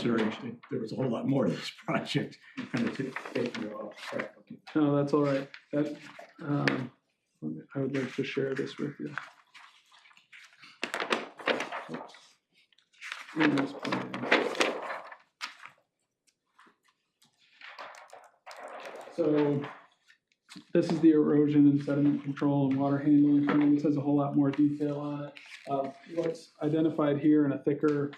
there was a whole lot more to this project, kind of taking it off track. No, that's all right. That, I would like to share this with you. Oops. In this plan. So this is the erosion and sediment control and water handling plan. This has a whole lot more detail on it. What's identified here in a thicker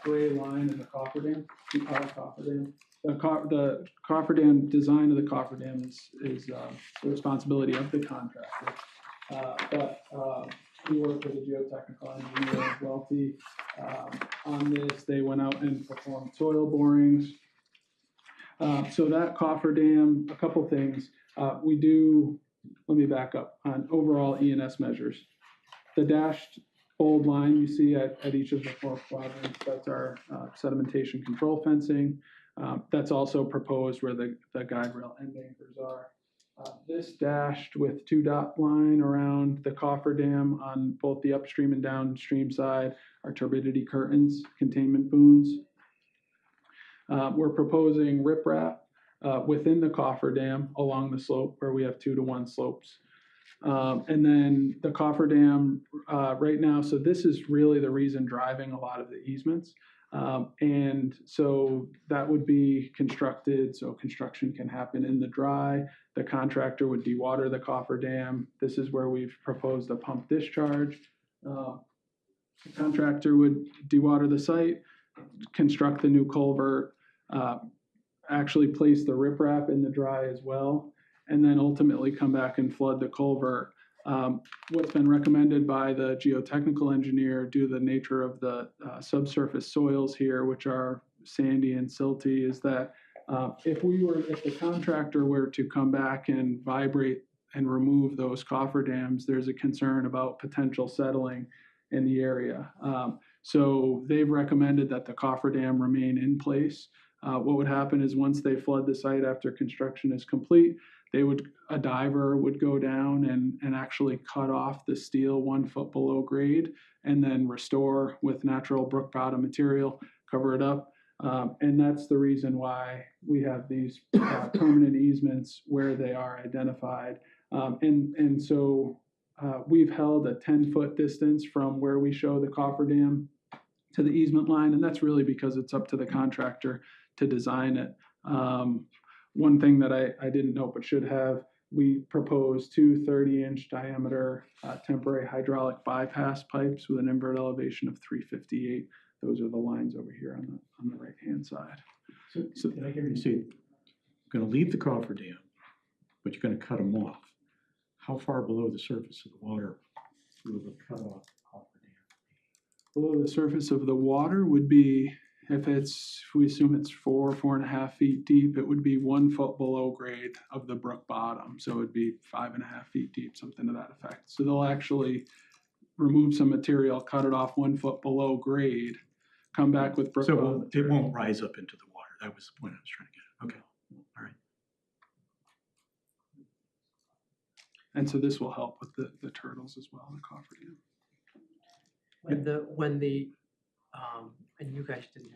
gray line is the cofferdam, the cofferdam. The cofferdam, design of the cofferdam is the responsibility of the contractor. But we worked with a geotechnical engineer, Welty, on this. They went out and performed soil borings. So that cofferdam, a couple things. Let me back up on overall E&S measures. The dashed bold line you see at each of the 4 quadrants, that's our sedimentation control fencing. That's also proposed where the guide rail end anchors are. This dashed with 2 dot line around the cofferdam on both the upstream and downstream side are turbidity curtains, containment booms. We're proposing riprap within the cofferdam along the slope where we have 2-to-1 slopes. And then the cofferdam right now, so this is really the reason driving a lot of the easements. And so that would be constructed so construction can happen in the dry. The contractor would dewater the cofferdam. This is where we've proposed a pump discharge. The contractor would dewater the site, construct the new culvert, actually place the riprap in the dry as well, and then ultimately come back and flood the culvert. What's been recommended by the geotechnical engineer due to the nature of the subsurface soils here, which are sandy and silty, is that if the contractor were to come back and vibrate and remove those cofferdams, there's a concern about potential settling in the area. So they've recommended that the cofferdam remain in place. What would happen is once they flood the site after construction is complete, a diver would go down and actually cut off the steel 1 foot below grade and then restore with natural brook bottom material, cover it up. And that's the reason why we have these permanent easements where they are identified. And so we've held a 10-foot distance from where we show the cofferdam to the easement line, and that's really because it's up to the contractor to design it. One thing that I didn't know but should have, we proposed 2 30-inch diameter temporary hydraulic bypass pipes with an invert elevation of 358. Those are the lines over here on the right-hand side. So did I hear you say, you're gonna leave the cofferdam, but you're gonna cut them off? How far below the surface of the water will the cut off cofferdam? Below the surface of the water would be, if we assume it's 4.5 feet deep, it would be 1 foot below grade of the brook bottom. So it would be 5.5 feet deep, something to that effect. So they'll actually remove some material, cut it off 1 foot below grade, come back with brook bottom So it material. won't rise up into the water. That was the point I was trying to get at. Okay, all right. And so this will help with the turtles as well, the cofferdam. And you guys didn't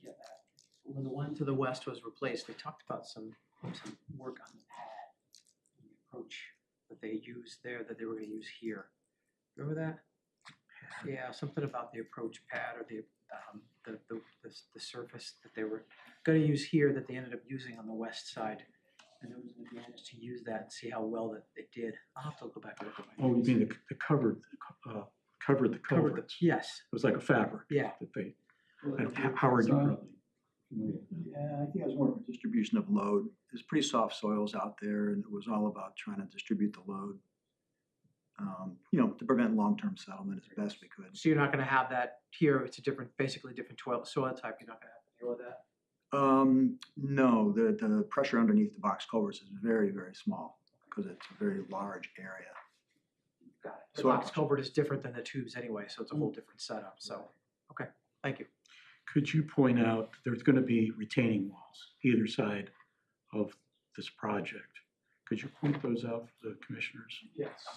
get that. When the one to the west was replaced, they talked about some work on the pad, the approach that they used there that they were gonna use here. Remember that? Yeah, something about the approach pad or the surface that they were gonna use here that they ended up using on the west side. And it was an advantage to use that and see how well that it did. I'll have to go back and look at my. Oh, you mean the covered the culverts? Yes, It was like a fabric. yeah. That they, and Howard, you probably. Yeah, I think it was more of a distribution of load. There's pretty soft soils out there, and it was all about trying to distribute the load. To prevent long-term settlement as best we could. So you're not gonna have that here, it's basically different soil type, you're not gonna have to deal with that? No, the pressure underneath the box culverts is very, very small because it's a very large area. Got it. The So box culvert is different than the tubes anyway, so it's a whole different setup, so, okay, thank you. Could you point out there's gonna be retaining walls either side of this project? Could you point those out for the commissioners? Yes.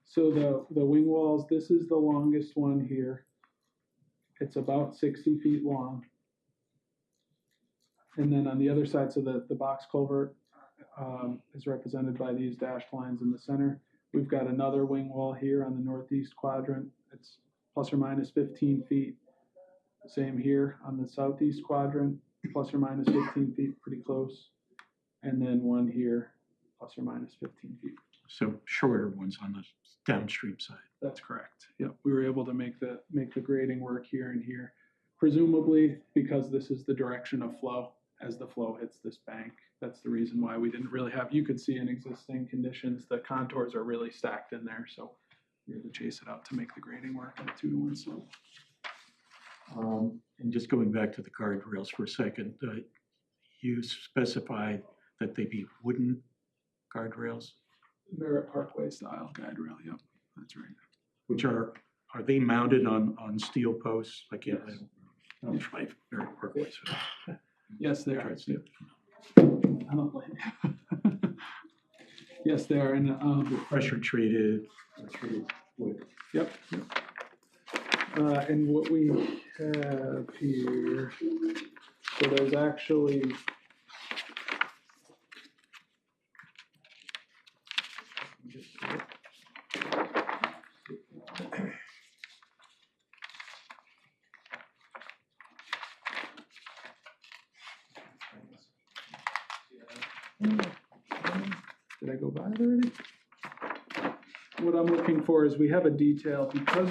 So the wing walls, this is the longest one here. It's about 60 feet long. And then on the other side, so the box culvert is represented by these dashed lines in the center. We've got another wing wall here on the northeast quadrant. It's plus or minus 15 feet. Same here on the southeast quadrant, plus or minus 15 feet, pretty close. And then one here, plus or minus 15 feet. So shorter ones on the downstream side. That's correct. Yep, we were able to make the grading work here and here. Presumably because this is the direction of flow as the flow hits this bank. That's the reason why we didn't really have, you could see in existing conditions, the contours are really stacked in there. So we had to chase it out to make the grading work on a 2-to-1 slope. And just going back to the guardrails for a second, you specified that they be wooden guardrails, Merritt Parkway style guide rail, yep, that's right. which are they mounted on steel posts? I can't, Yes. I don't drive Merritt Parkway, so. Yes, they I are. tried steel. I don't blame you. Yes, they are, and, Pressure treated wood. yep. And what we have here, so there's actually, did I go by it already? What I'm looking for is we have a detail because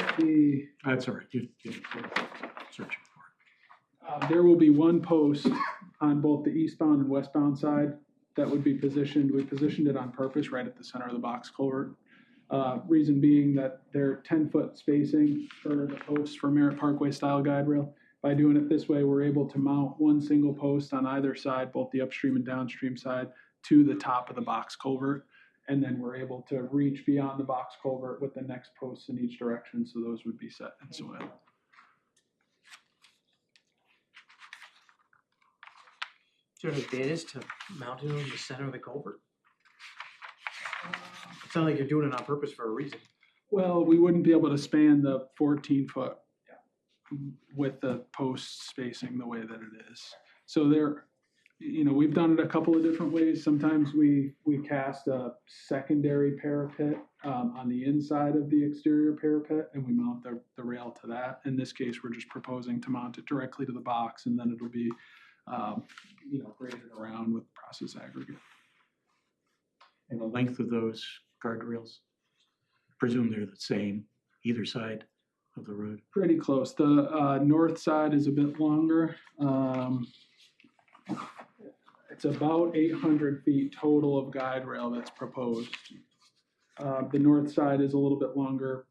That's all right, you searching for it. there will be one post on both the eastbound and westbound side that would be positioned. We positioned it on purpose right at the center of the box culvert. Reason being that they're 10-foot spacing for the posts for Merritt Parkway style guide rail. By doing it this way, we're able to mount one single post on either side, both the upstream and downstream side, to the top of the box culvert. And then we're able to reach beyond the box culvert with the next posts in each direction, so those would be set in soil. Is there any advantage to mounting it in the center of the culvert? It sounds like you're doing it on purpose for a reason. Well, we wouldn't be able to span the 14-foot with the post spacing the way that it is. So there, we've done it a couple of different ways. Sometimes we cast a secondary parapet on the inside of the exterior parapet, and we mount the rail to that. In this case, we're just proposing to mount it directly to the box, and then it'll be graded around with process aggregate. And the length of those guardrails, presume they're the same either side of the road? Pretty close. The north side is a bit longer. It's about 800 feet total of guide rail that's proposed. The north side is a little bit longer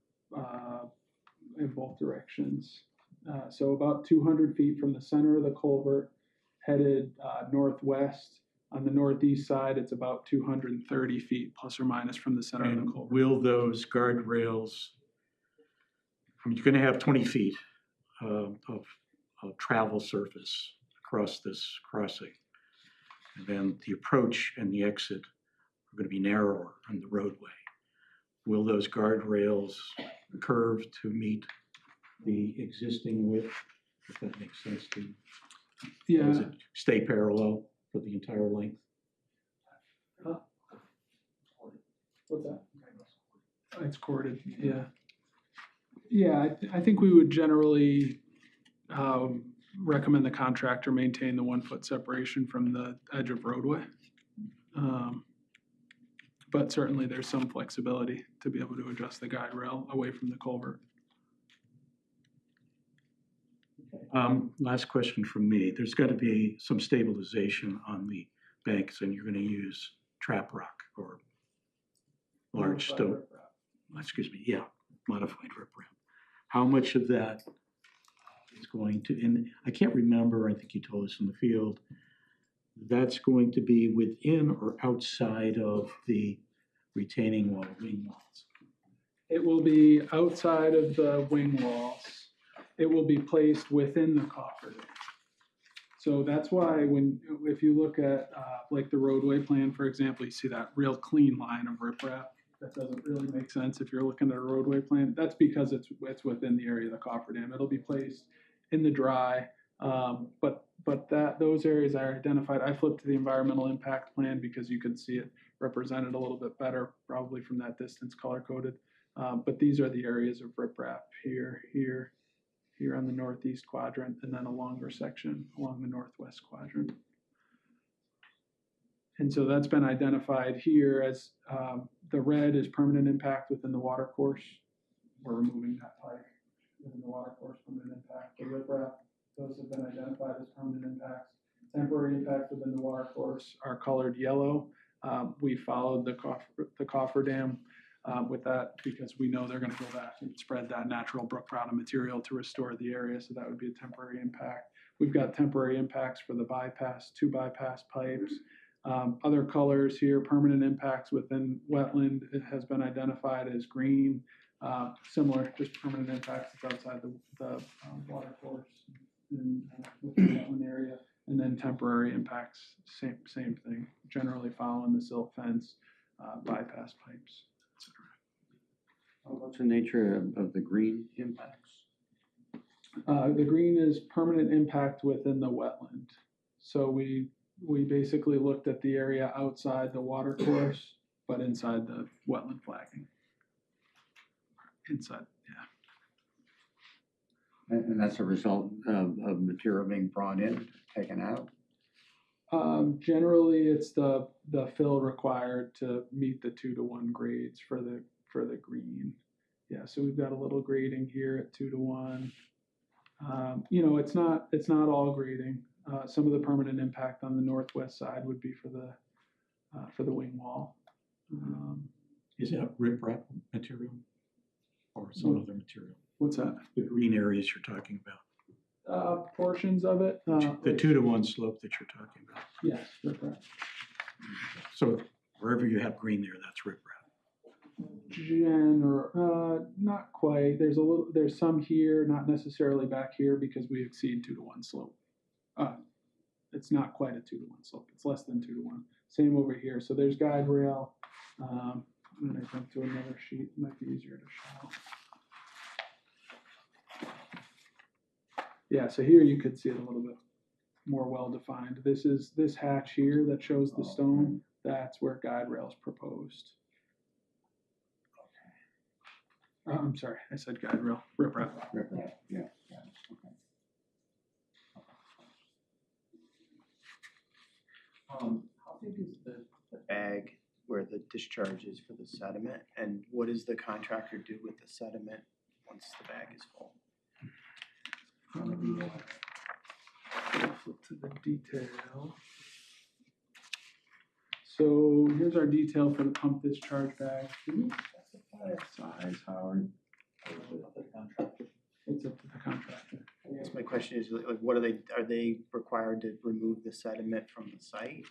in both directions. So about 200 feet from the center of the culvert, headed northwest. On the northeast side, it's about 230 feet plus or minus from the center of the culvert. Will those guardrails, you're gonna have 20 feet of travel surface across this crossing. And then the approach and the exit are gonna be narrower on the roadway. Will those guardrails curve to meet the existing width, if that makes sense to you? Yeah. Does it stay parallel for the entire length? What's that? It's corded, yeah. Yeah, I think we would generally recommend the contractor maintain the 1-foot separation from the edge of roadway. But certainly there's some flexibility to be able to adjust the guide rail away from the culvert. Last question from me. There's got to be some stabilization on the banks, and you're going to use trap rock or large stone. Excuse me, yeah, modified riprap. How much of that is going to, and I can't remember, I think you told us in the field, that's going to be within or outside of the retaining wall, wing walls? It will be outside of the wing walls. It will be placed within the coffer. So that's why if you look at like the roadway plan, for example, you see that real clean line of riprap. That doesn't really make sense if you're looking at a roadway plan. That's because it's within the area of the cofferdam. It'll be placed in the dry. But those areas are identified. I flipped to the environmental impact plan because you can see it represented a little bit better, probably from that distance color coded. But these are the areas of riprap here on the northeast quadrant, and then a longer section along the northwest quadrant. And so that's been identified here as the red is permanent impact within the watercourse. We're removing that pipe within the watercourse, permanent impact. The riprap, those have been identified as permanent impacts. Temporary impacts within the watercourse are colored yellow. We followed the cofferdam with that because we know they're going to go back and spread that natural brook bottom material to restore the area. So that would be a temporary impact. We've got temporary impacts for the two bypass pipes. Other colors here, permanent impacts within wetland, it has been identified as green. Similar, just permanent impacts outside the watercourse in the wetland area. And then temporary impacts, same thing, generally following the silt fence, bypass pipes, etc. What's the nature of the green impacts? The green is permanent impact within the wetland. So we basically looked at the area outside the watercourse, but inside the wetland flagging. Inside, yeah. And that's a result of material being brought in, taken out? Generally, it's the fill required to meet the 2-to-1 grades for the green. Yeah, so we've got a little grading here at 2-to-1. It's not all grading. Some of the permanent impact on the northwest side would be for the wing wall. Is that riprap material or some other material? What's that? The green areas you're talking about. Portions of it. The 2-to-1 slope that you're talking about. Yes, riprap. So wherever you have green there, that's riprap. Not quite. There's some here, not necessarily back here because we exceed 2-to-1 slope. It's not quite a 2-to-1 slope. It's less than 2-to-1. Same over here. So there's guide rail. And then I jump to another sheet. It might be easier to show. Yeah, so here you could see it a little bit more well defined. This hatch here that shows the stone. That's where guide rail is proposed. I'm sorry, I said guide rail. Riprap. Yeah. How big is the bag where the discharge is for the sediment, and what does the contractor do with the sediment once the bag is full? Flip to the detail. So here's our detail for the pump discharge bag. Can you specify a size, Howard? It's up to the contractor. I guess my question is, like, what are they required to remove the sediment from the site?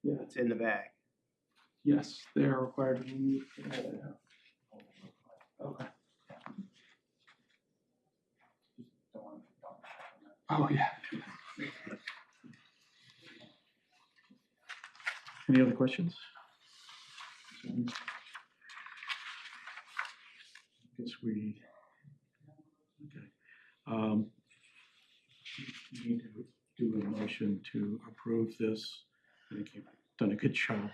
Yeah. It's in the bag. Yes, they are required to remove. Okay. Oh, yeah. Any other questions? Guess we, okay. We need to do a motion to approve this. I think you've done a good job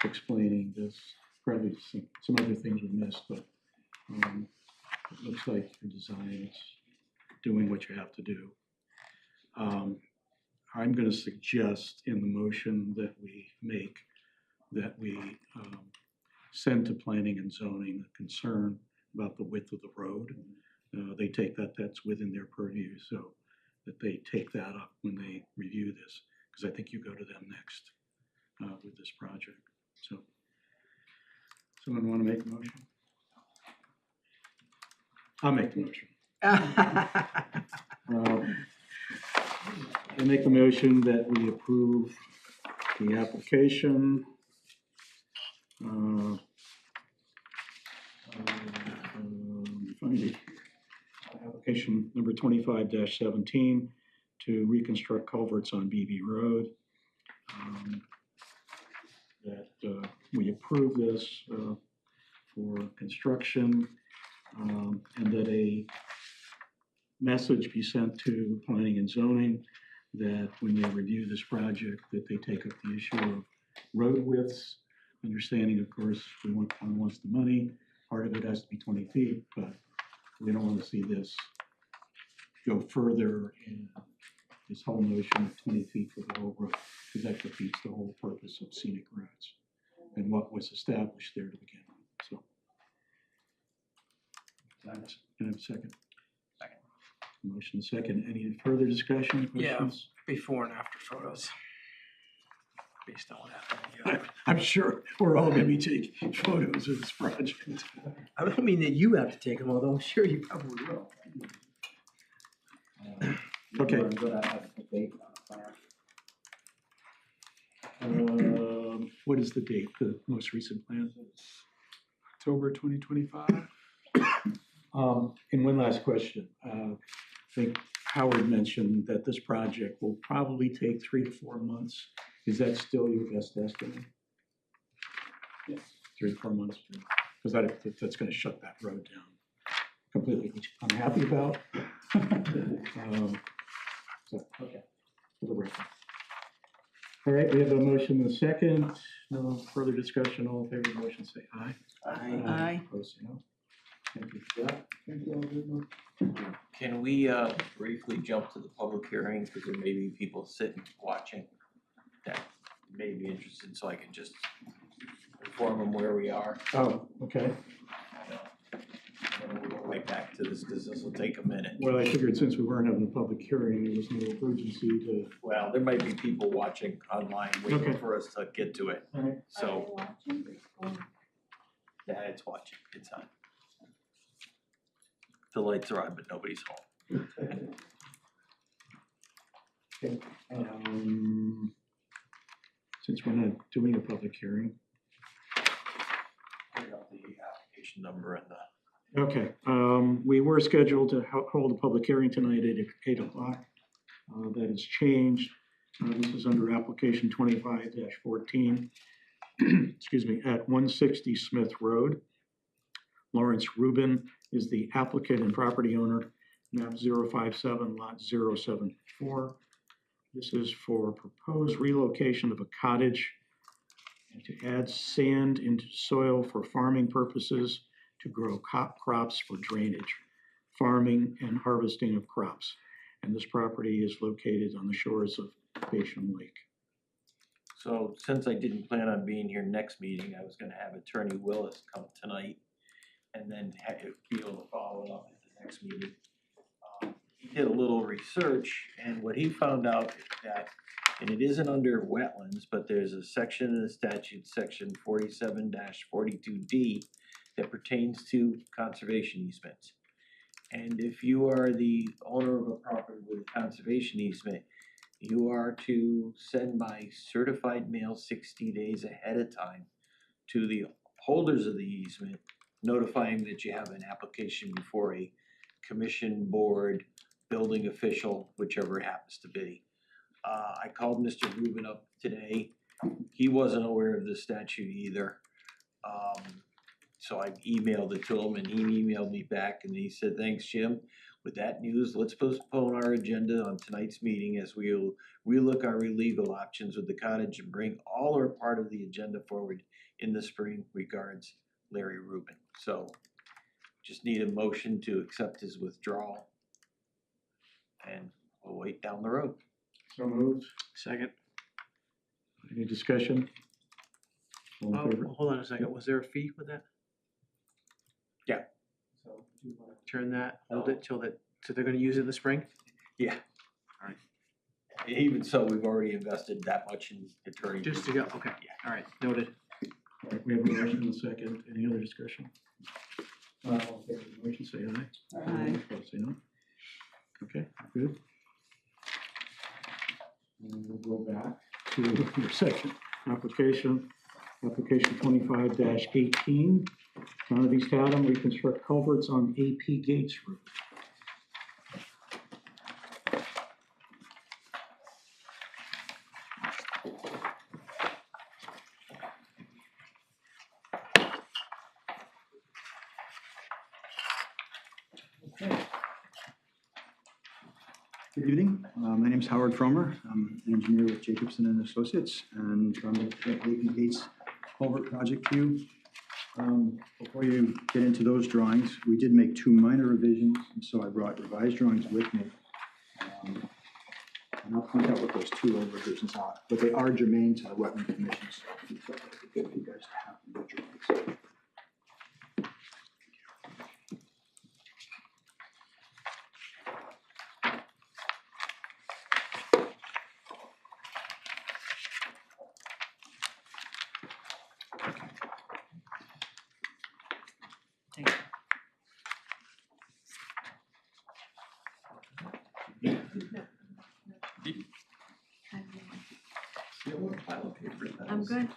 explaining this. Probably some other things we missed, but it looks like your design is doing what you have to do. I'm going to suggest in the motion that we make that we send to planning and zoning a concern about the width of the road. They take that's within their purview, so that they take that up when they review this, because I think you go to them next with this project. So, someone want to make a motion? I'll make the motion. I make a motion that we approve the application. Application number 25-17 to reconstruct culverts on BB Road. That we approve this for construction, and that a message be sent to planning and zoning that when they review this project, that they take up the issue of road widths, understanding, of course, town wants the money, part of it has to be 20 feet, but we don't want to see this go further in this whole notion of 20 feet for the whole road, because that defeats the whole purpose of scenic roads and what was established there to begin with, so. Can I have a second? Second. Motion second. Any further discussion, Yeah. questions? Before and after photos. Based on what happened. I'm sure we're all gonna be taking photos of this project. I don't mean that you have to take them, although I'm sure you probably will. Okay. We're gonna have a date on the plan. What is the date, the most recent plan? October 2025. And one last question. I think Howard mentioned that this project will probably take 3 to 4 months. Is that still your best estimate? Yes. 3 to 4 months? Because that's gonna shut that road down completely, which I'm happy about. So, okay, for the record. All right, we have a motion and a second. No further discussion. All in favor of the motion, say aye. Aye. Opposed, say no. Thank you for that. Thank you all very much. Can we briefly jump to the public hearing, because there may be people sitting, watching, that may be interested, so I can just inform them where we are. Oh, okay. And we'll go right back to this, because this will take a minute. Well, I figured since we weren't having a public hearing, there was no urgency to. Well, there might be people watching online waiting Okay. for us to get to it, All right. so. Yeah, it's watching, it's on. The lights are on, but nobody's home. Okay. Since we're not doing a public hearing. I got the application number and the. Okay, we were scheduled to hold a public hearing tonight at 8 o'clock. That has changed. This is under application 25-14, excuse me, at 160 Smith Road. Lawrence Rubin is the applicant and property owner, map 057, lot 074. This is for proposed relocation of a cottage and to add sand into soil for farming purposes, to grow crops for drainage, farming and harvesting of crops. And this property is located on the shores of Baysham Lake. So since I didn't plan on being here next meeting, I was gonna have Attorney Willis come tonight and then be able to follow it up at the next meeting. He did a little research, and what he found out is that, and it isn't under wetlands, but there's a section in the statute, section 47-42D, that pertains to conservation easements. And if you are the owner of a property with a conservation easement, you are to send by certified mail 60 days ahead of time to the holders of the easement, notifying that you have an application before a commission, board, building official, whichever it happens to be. I called Mr. Rubin up today. He wasn't aware of the statute either. So I emailed it to him and he emailed me back and he said, thanks, Jim. With that news, let's postpone our agenda on tonight's meeting as we'll relook our legal options with the cottage and bring all or part of the agenda forward in the spring. Regards, Larry Rubin. So just need a motion to accept his withdrawal and we'll wait down the road. So moved. Second. Any discussion? All in Oh, favor? hold on a second. Was there a fee with that? Yeah. So do you want to turn that, hold it till that, so they're gonna use it in the spring? Yeah. Alright. Even so, we've already invested that much in attorney. Just to go, okay, Yeah. alright, noted. All right, we have a motion and a second. Any other discussion? All in favor of the motion, say aye. Aye. Opposed, say no. Okay, good. And we'll go back to your second application, application 25-18. Town of East Haddam, reconstruct culverts on AP Gates Road. Good evening. My name is Howard Fromer. I'm an engineer with Jacobson and Associates, and I'm with the AP Gates Culvert Project to you. Before you get into those drawings, we did make 2 minor revisions, and so I brought revised drawings with me. And I'll point out what those 2 old revisions are, but they are germane to the wetland conditions. So it's good for you guys to have the drawings. I'm good.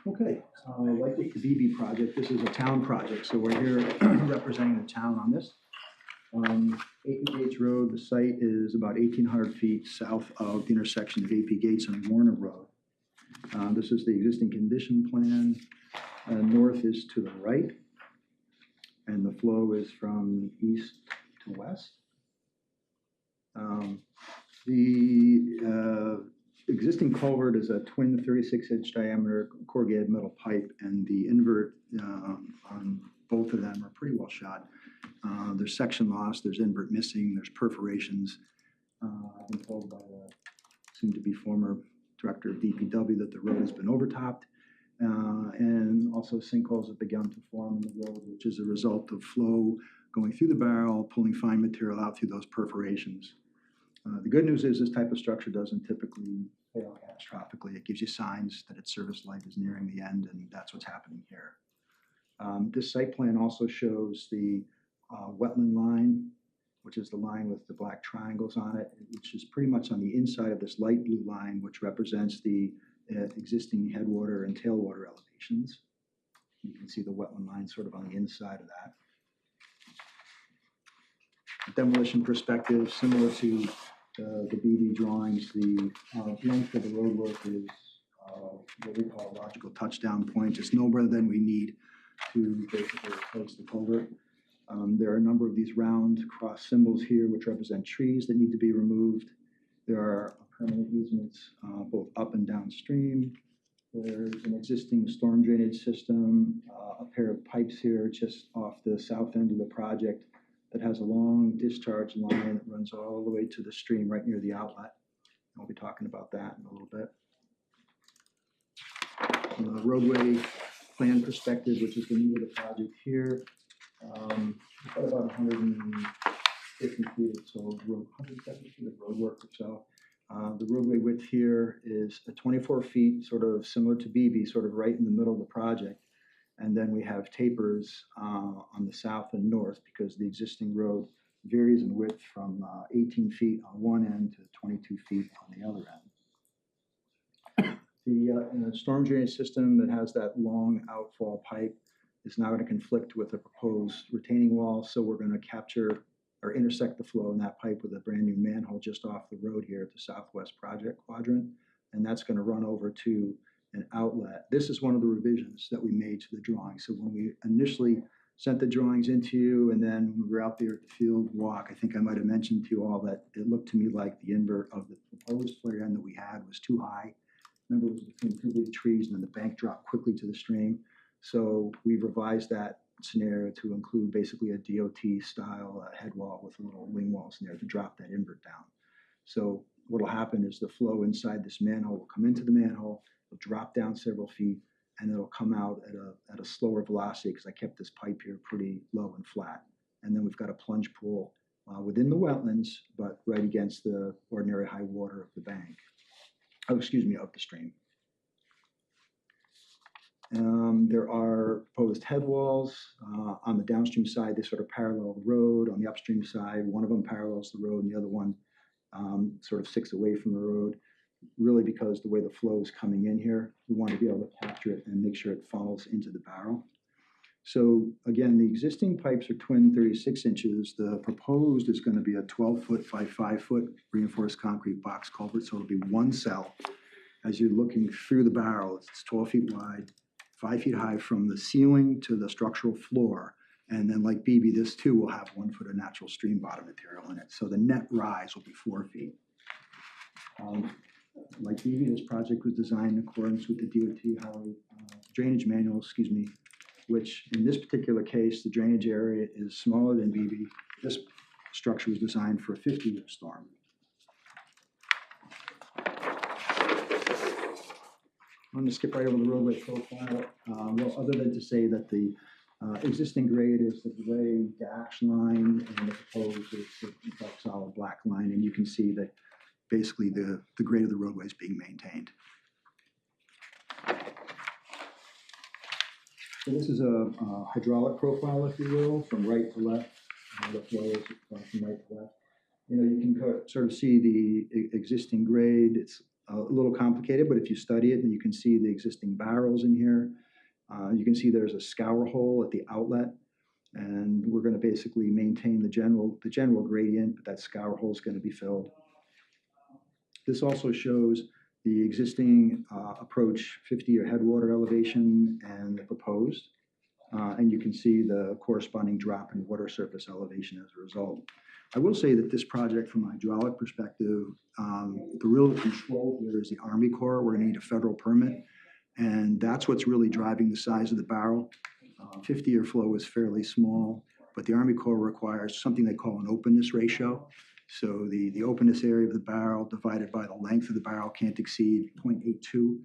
Okay, like with the BB project, this is a town project, so we're here representing the town on this. AP Gates Road, the site is about 1,800 feet south of the intersection of AP Gates and Warner Road. This is the existing condition plan. North is to the right, and the flow is from east to west. The existing culvert is a twin 36-inch diameter corrugated metal pipe, and the invert on both of them are pretty well shot. There's section loss, there's invert missing, there's perforations. I've been told by the soon-to-be former director of DPW that the road has been overtopped, and also sinkholes have begun to form in the road, which is a result of flow going through the barrel, pulling fine material out through those perforations. The good news is this type of structure doesn't typically fail catastrophically. It gives you signs that its service life is nearing the end, and that's what's happening here. This site plan also shows the wetland line, which is the line with the black triangles on it, which is pretty much on the inside of this light blue line, which represents the existing headwater and tailwater elevations. You can see the wetland line sort of on the inside of that. Demolition perspective, similar to the BB drawings, the length of the roadwork is what we call a logical touchdown point. It's no more than we need to basically replace the culvert. There are a number of these round cross symbols here, which represent trees that need to be removed. There are permanent easements both up and downstream. There's an existing storm drainage system, a pair of pipes here just off the south end of the project that has a long discharge line that runs all the way to the stream right near the outlet. I'll be talking about that in a little bit. From a roadway plan perspective, which is the name of the project here, got about 150 feet or so, 170 feet of road work or so. The roadway width here is 24 feet, sort of similar to BB, sort of right in the middle of the project. And then we have tapers on the south and north because the existing road varies in width from 18 feet on one end to 22 feet on the other end. The storm drainage system that has that long outfall pipe is now going to conflict with the proposed retaining wall. So we're going to capture or intersect the flow in that pipe with a brand new manhole just off the road here at the southwest project quadrant. And that's going to run over to an outlet. This is one of the revisions that we made to the drawing. So when we initially sent the drawings into you, and then when we were out there at the field walk, I think I might have mentioned to you all that it looked to me like the invert of the proposed flare end that we had was too high. Remember, it was between 2 big trees, and then the bank dropped quickly to the stream. So we revised that scenario to include basically a DOT style head wall with a little wing walls in there to drop that invert down. So what will happen is the flow inside this manhole will come into the manhole, it'll drop down several feet, and it'll come out at a slower velocity because I kept this pipe here pretty low and flat. And then we've got a plunge pool within the wetlands, but right against the ordinary high water of the bank. Oh, excuse me, of the stream. There are proposed head walls. On the downstream side, they sort of parallel the road. On the upstream side, one of them parallels the road and the other one sort of sticks away from the road, really because the way the flow is coming in here, we want to be able to capture it and make sure it funnels into the barrel. So again, the existing pipes are twin 36 inches. The proposed is going to be a 12-foot by 5-foot reinforced concrete box culvert. So it'll be one cell. As you're looking through the barrel, it's 12 feet wide, 5 feet high from the ceiling to the structural floor. And then like BB, this too will have 1 foot of natural stream bottom material in it. So the net rise will be 4 feet. Like BB, this project was designed in accordance with the DOT Highway drainage manual, excuse me, which in this particular case, the drainage area is smaller than BB. This structure was designed for a 50-year storm. I'm going to skip right over the roadway profile. Well, other than to say that the existing grade is the gray dash line and the proposed is the dark solid black line. And you can see that basically the grade of the roadway is being maintained. So this is a hydraulic profile, if you will, from right to left. The flow is from right to left. You know, you can sort of see the existing grade. It's a little complicated, but if you study it, then you can see the existing barrels in here. You can see there's a scour hole at the outlet, and we're going to basically maintain the general gradient, but that scour hole is going to be filled. This also shows the existing approach 50-year headwater elevation and the proposed. And you can see the corresponding drop in water surface elevation as a result. I will say that this project, from a hydraulic perspective, the real control here is the Army Corps. We're going to need a federal permit, and that's what's really driving the size of the barrel. 50-year flow is fairly small, but the Army Corps requires something they call an openness ratio. So the openness area of the barrel divided by the length of the barrel can't exceed 0.82.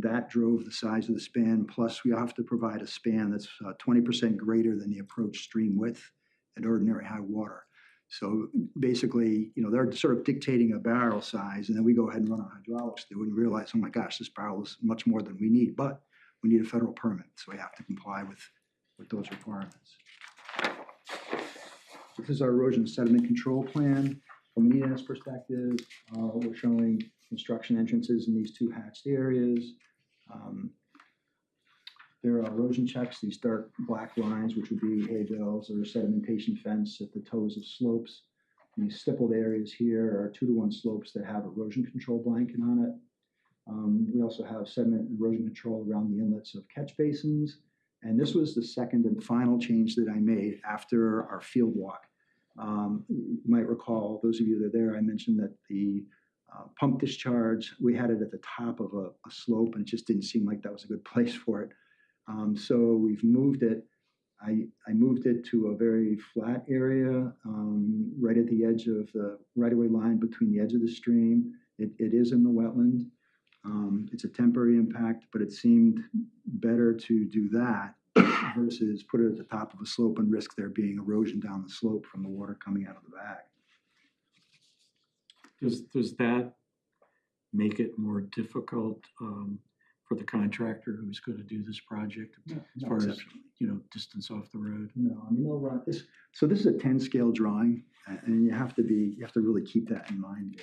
That drove the size of the span, plus we have to provide a span that's 20% greater than the approach stream width at ordinary high water. So basically, you know, they're sort of dictating a barrel size, and then we go ahead and run our hydraulics through and realize, oh my gosh, this barrel is much more than we need, but we need a federal permit, so we have to comply with those requirements. This is our erosion sediment control plan. From an ENS perspective, we're showing construction entrances in these 2 hatched areas. There are erosion checks, these dark black lines, which would be hay bales or sedimentation fence at the toes of slopes. These stippled areas here are 2-to-1 slopes that have erosion control blanket on it. We also have sediment erosion control around the inlets of catch basins. And this was the second and final change that I made after our field walk. You might recall, those of you that are there, I mentioned that the pump discharge, we had it at the top of a slope, and it just didn't seem like that was a good place for it. So we've moved it. I moved it to a very flat area, right at the edge of the right-of-way line between the edge of the stream. It is in the wetland. It's a temporary impact, but it seemed better to do that versus put it at the top of a slope and risk there being erosion down the slope from the water coming out of the bag. Does that make it more difficult for the contractor who's going to do this project as far as, you know, distance off the road? No, I mean, they'll run this. So this is a 10 scale drawing, and you have to really keep that in mind.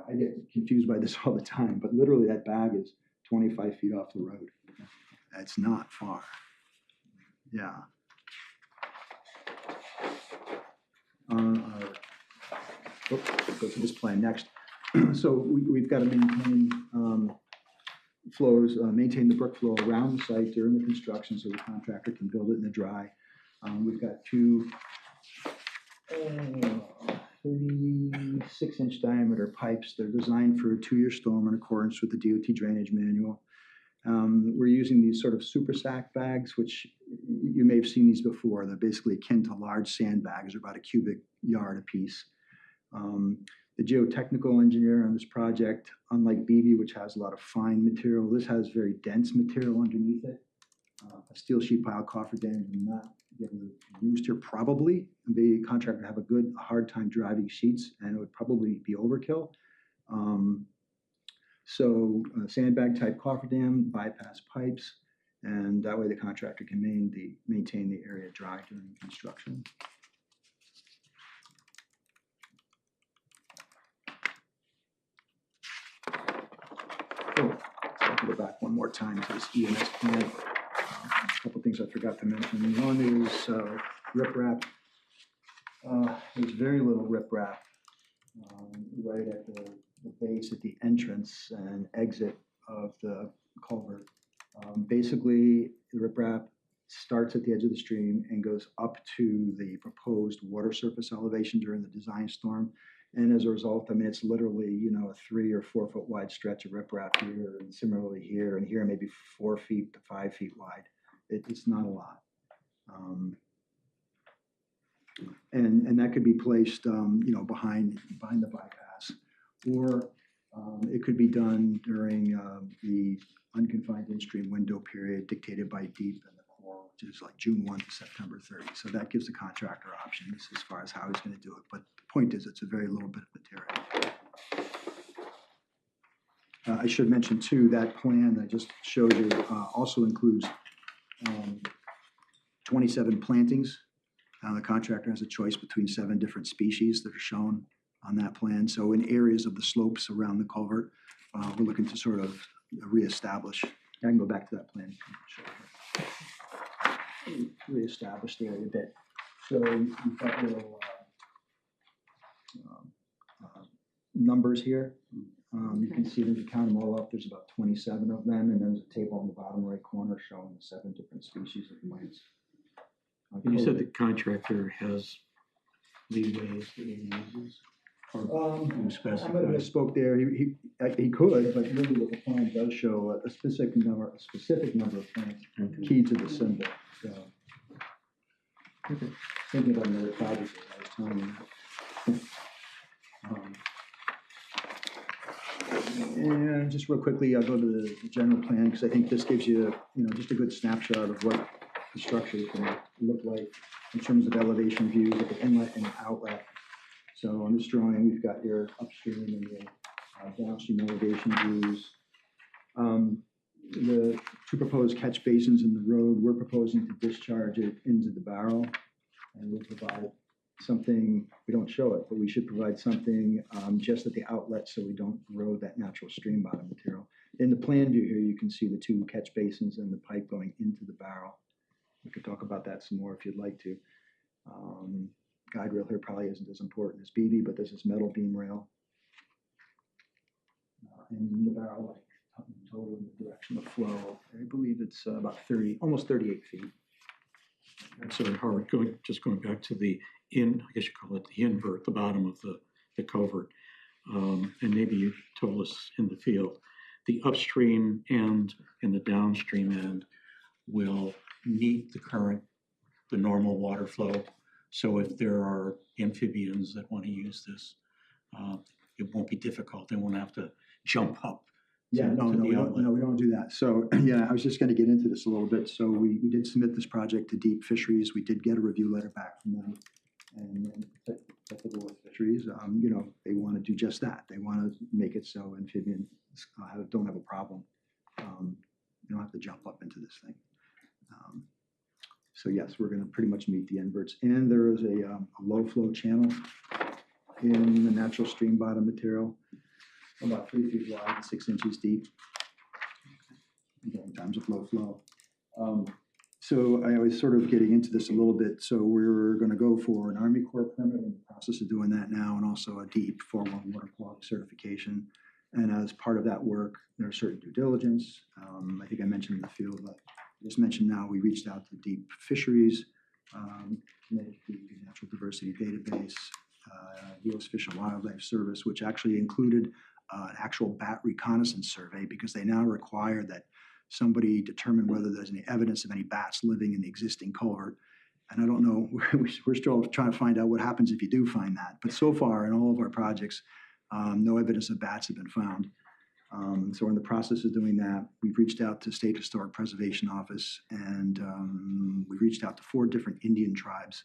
I get confused by this all the time, but literally that bag is 25 feet off the road. It's not far. Yeah. Go to this plan next. So we've got to maintain flows, maintain the brook flow around the site during the construction so the contractor can build it in the dry. We've got 2 36-inch diameter pipes. They're designed for a 2-year storm in accordance with the DOT drainage manual. We're using these sort of super sack bags, which you may have seen these before. They're basically akin to large sandbags, or about a cubic yard apiece. The geotechnical engineer on this project, unlike BB, which has a lot of fine material, this has very dense material underneath it. A steel sheet pile cofferdam will not be able to be used here, probably. The contractor would have a hard time driving sheets, and it would probably be overkill. So sandbag type cofferdam, bypass pipes, and that way the contractor can maintain the area dry during construction. Oh, I'll go back one more time to this ENS plan. A couple things I forgot to mention. One is riprap. There's very little riprap right at the base, at the entrance and exit of the culvert. Basically, the riprap starts at the edge of the stream and goes up to the proposed water surface elevation during the design storm. And as a result, I mean, it's literally, you know, a 3 or 4 foot wide stretch of riprap here, and similarly here, and here maybe 4 feet to 5 feet wide. It's not a lot. And that could be placed, you know, behind the bypass, or it could be done during the unconfined in-stream window period dictated by DEEP and the Corps, which is like June 1 to September 30. So that gives the contractor options as far as how he's going to do it. But the point is, it's a very little bit of material. I should mention too, that plan I just showed you also includes 27 plantings. The contractor has a choice between 7 different species that are shown on that plan. So in areas of the slopes around the culvert, we're looking to sort of reestablish. I can go back to that plan. Reestablish the area a bit. So you've got little numbers here. You can see them, if you count them all up, there's about 27 of them, and there's a table on the bottom right corner showing the 7 different species of plants. You said the contractor has leeway that he uses? I might have misspoke there. He could, but really what the plan does show a specific number of plants key to the symbol. So, thinking about another project that I was telling you. And just real quickly, I'll go to the general plan because I think this gives you, you know, just a good snapshot of what the structure is going to look like in terms of elevation views of the inlet and outlet. So on this drawing, we've got your upstream and your downstream elevation views. The 2 proposed catch basins in the road, we're proposing to discharge it into the barrel, and we'll provide something, we don't show it, but we should provide something just at the outlet so we don't erode that natural stream bottom material. In the plan view here, you can see the 2 catch basins and the pipe going into the barrel. We could talk about that some more if you'd like to. Guide rail here probably isn't as important as BB, but this is metal beam rail. And the barrel length total in the direction of flow, I believe it's about 30, almost 38 feet. So Howard, going back to the I guess you call it the invert, the bottom of the culvert. And maybe you told us in the field, the upstream end and the downstream end will meet the normal water flow. So if there are amphibians that want to use this, it won't be difficult. They won't have to jump up. Yeah, no, we don't do that. So yeah, I was just going to get into this a little bit. So we did submit this project to Deep Fisheries. We did get a review letter back from them, and acceptable with fisheries. You know, they want to do just that. They want to make it so amphibians don't have a problem. You don't have to jump up into this thing. So yes, we're going to pretty much meet the inverts. And there is a low flow channel in the natural stream bottom material, about 3 feet wide and 6 inches deep. In times of low flow. So I was sort of getting into this a little bit. So we're going to go for an Army Corps permit, in the process of doing that now, and also a DEEP 4-1 water quality certification. And as part of that work, there's certain due diligence. I think I mentioned in the field, but I just mentioned now we reached out to Deep Fisheries, Connecticut Natural Diversity Database, U.S. Fish and Wildlife Service, which actually included an actual bat reconnaissance survey, because they now require that somebody determine whether there's any evidence of any bats living in the existing culvert. And I don't know, we're still trying to find out what happens if you do find that. But so far in all of our projects, no evidence of bats have been found. So we're in the process of doing that. We've reached out to State Historic Preservation Office, and we've reached out to 4 different Indian tribes.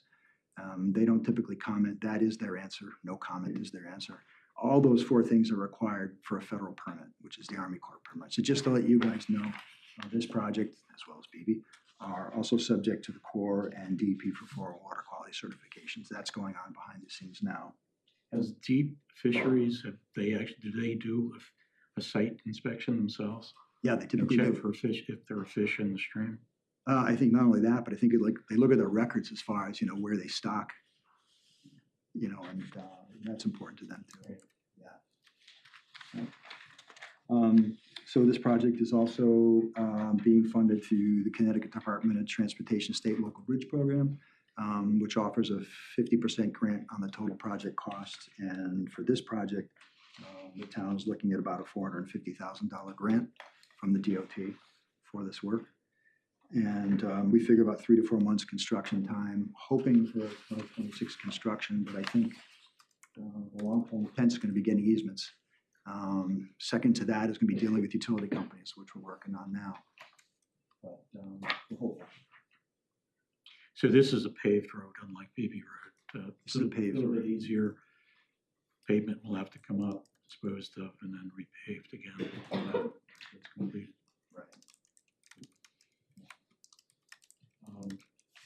They don't typically comment. That is their answer. No comment is their answer. All those 4 things are required for a federal permit, which is the Army Corps permit. So just to let you guys know, this project, as well as BB, are also subject to the Corps and DEP for 4 water quality certifications. That's going on behind the scenes now. As Deep Fisheries, do they do a site inspection themselves? Yeah, they typically check do. for fish, if there are fish in the stream. I think not only that, but I think they look at their records as far as, where they stock, and that's important to them too. Yeah. So this project is also being funded through the Connecticut Department of Transportation State Local Bridge Program, which offers a 50% grant on the total project cost. And for this project, the town is looking at about a $450,000 grant from the DOT for this work. And we figure about 3 to 4 months construction time, hoping for 2026 construction, but I think the long-term intent is going to be getting easements. Second to that is going to be dealing with utility companies, which we're working on now. But we're hopeful. So this is a paved road, unlike BB Road. This is a paved A little bit road. easier. Pavement will have to come up, disposed of, and then repaved again. It's complete. Right.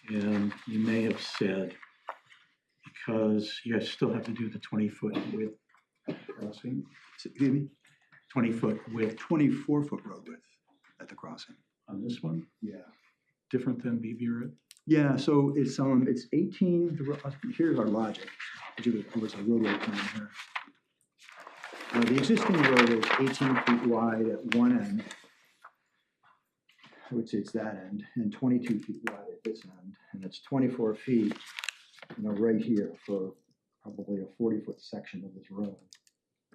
And you may have said, because you guys still have to do the 20-foot width crossing, Excuse me? 20-foot width 24-foot road width at the crossing. on this one, Yeah. different than BB Road? Yeah, so it's 18, here's our logic. There's a roadway plan here. The existing road is 18 feet wide at one end. I would say it's that end, and 22 feet wide at this end. And it's 24 feet, right here for probably a 40-foot section of this road.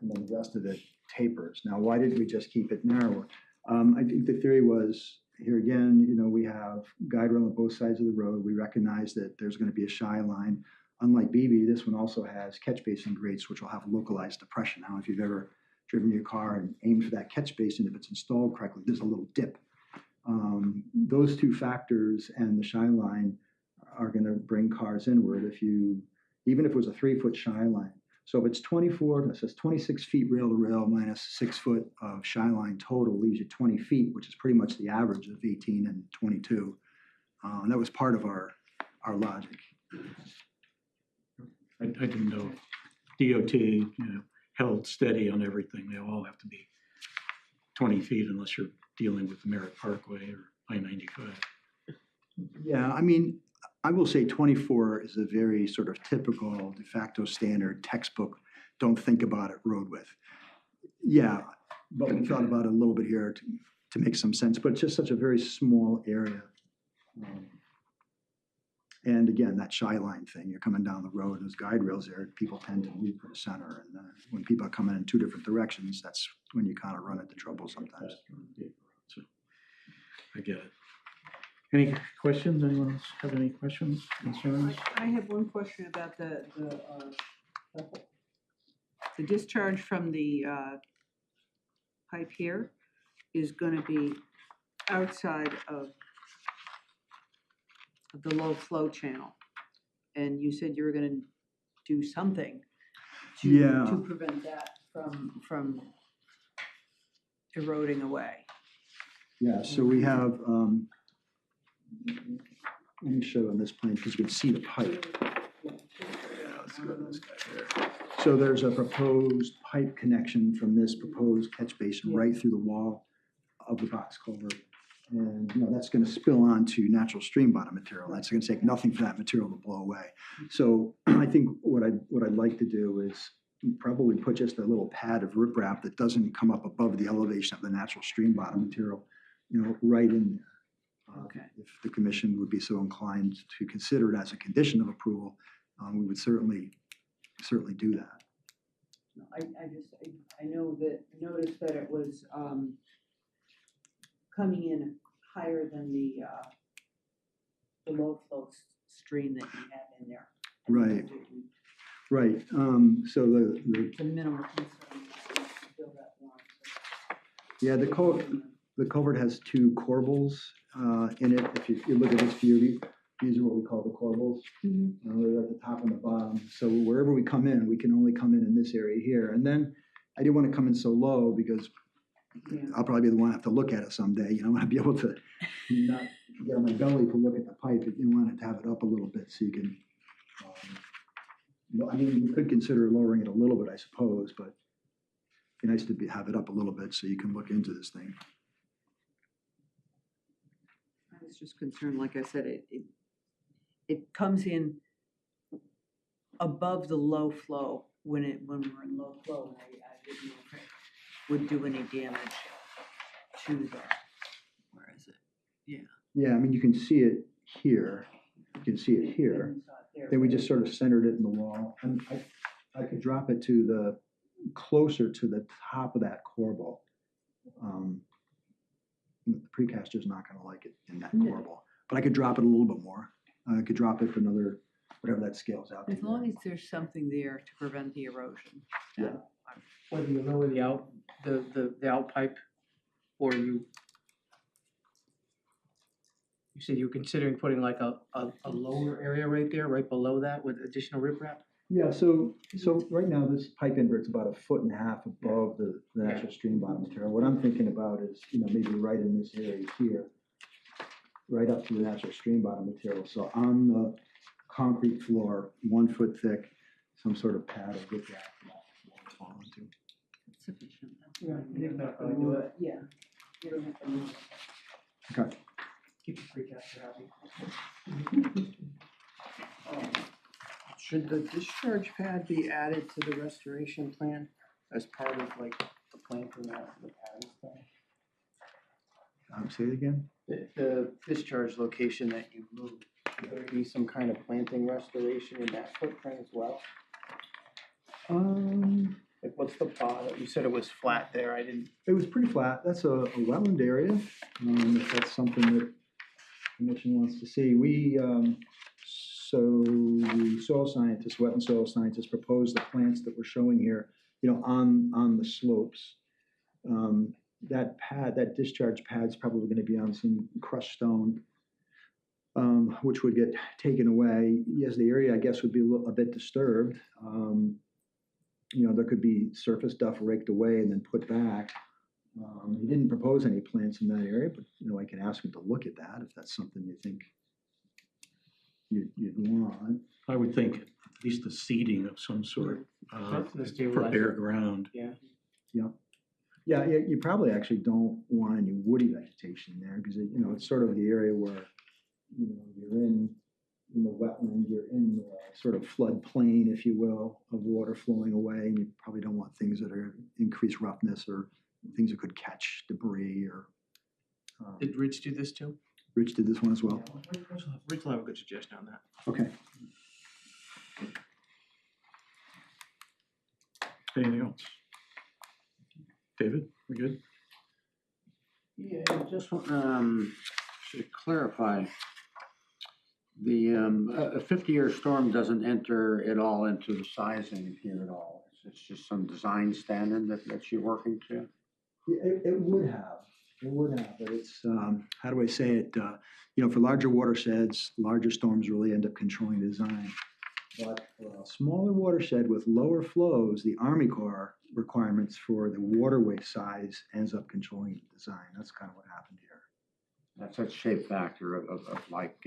And then the rest of it tapers. Now, why did we just keep it narrower? I think the theory was, here again, we have guide rail on both sides of the road. We recognize that there's going to be a shy line. Unlike BB, this one also has catch basin grates, which will have localized depression. Now, if you've ever driven your car and aimed for that catch basin, if it's installed correctly, there's a little dip. Those two factors and the shy line are going to bring cars inward even if it was a 3-foot shy line. So if it's 24, it says 26 feet rail to rail minus 6 foot of shy line total leaves you 20 feet, which is pretty much the average of 18 and 22. That was part of our logic. I didn't know DOT, held steady on everything. They all have to be 20 feet unless you're dealing with the Merritt Parkway or I-95. Yeah, I will say 24 is a very sort of typical de facto standard textbook, don't think about it road width. Yeah, but we thought about it a little bit here to make some sense, but it's just such a very small area. And again, that shy line thing, you're coming down the road, there's guide rails there, people tend to leave for the center. And when people are coming in 2 different directions, that's when you kind of run into trouble sometimes. So I get it. Any questions? Anyone else have any questions, concerns? I have one question about the discharge from the pipe here is going to be outside of the low flow channel. And you said you were going to do something to prevent that from eroding away. Yeah, so we have, let me show on this plan because you can see the pipe. Let's go to this guy here. So there's a proposed pipe connection from this proposed catch basin right through the wall of the box culvert. And that's going to spill onto natural stream bottom material. That's going to take nothing for that material to blow away. So I think what I'd like to do is probably put just a little pad of riprap that doesn't come up above the elevation of the natural stream bottom material, right in there. Okay. If the commission would be so inclined to consider it as a condition of approval, we would certainly do that. I noticed that it was coming in higher than the low flow stream that you have in there. Right. Right. So The minimal concern to fill that line. yeah, the culvert has 2 corbels in it. If you look at this view, these are what we call the corbels. They're at the top and the bottom. So wherever we come in, we can only come in this area here. And then I didn't want to come in so low because I'll probably be the one to have to look at it someday. I want to be able to not get on my belly to look at the pipe. You want to have it up a little bit so you can. You could consider lowering it a little bit, I suppose, but it'd be nice to have it up a little bit so you can look into this thing. I was just concerned, like I said, it comes in above the low flow when we're in low flow, and I didn't know if it would do any damage to that. Where is it? Yeah, I mean, you can see it here, you can see it here. Then we just sort of centered it in the wall, and I could drop it to the, closer to the top of that corbel. The precaster's not gonna like it in that corbel, but I could drop it a little bit more. I could drop it another, whatever that scales out to. As long as there's something there to prevent the erosion. Yeah. Whether you lower the out pipe, or you said you were considering putting like a lower area right there, right below that with additional riprap? Yeah, so right now, this pipe invert's about 1.5 feet above the natural stream bottom material. What I'm thinking about is, maybe right in this area here, right up to the natural stream bottom material. So on the concrete floor, 1 foot thick, some sort of pad of riprap to fall into. Sufficient. Yeah. You don't have to move it. Okay. Keep the precaster happy. Should the discharge pad be added to the restoration plan as part of like the planting out of the pad and stuff? Say it again? The discharge location that you moved, should there be some kind of planting restoration in that footprint as well? Like what's the plot? You said it was flat there, I didn't. It was pretty flat. That's a wetland area. If that's something that the commission wants to see. So the soil scientists, wetland soil scientists proposed the plants that we're showing here, on the slopes. That pad, that discharge pad's probably gonna be on some crushed stone, which would get taken away. Yes, the area, I guess, would be a bit disturbed. There could be surface stuff raked away and then put back. He didn't propose any plants in that area, but, I can ask him to look at that if that's something you think you'd want. I would think at least the seeding of some sort, Something to for stabilize bare it. ground. Yeah, you probably actually don't want any woody vegetation there because it's sort of the area where, you're in the wetland, you're in the sort of flood plain, if you will, of water flowing away, and you probably don't want things that are increased roughness or things that could catch debris or. Did Rich do this too? Rich did this one as well. Rich will have a good suggestion on that. Okay. Anything else? David, we good? Yeah, just to clarify, a 50-year storm doesn't enter at all into the sizing here at all. It's just some design standard that you're working to? It would have, but it's, how do I say it? For larger watersheds, larger storms really end up controlling design. But for a smaller watershed with lower flows, the Army Corps requirements for the waterway size ends up controlling the design. That's kind of what happened here. That's that shape factor of like,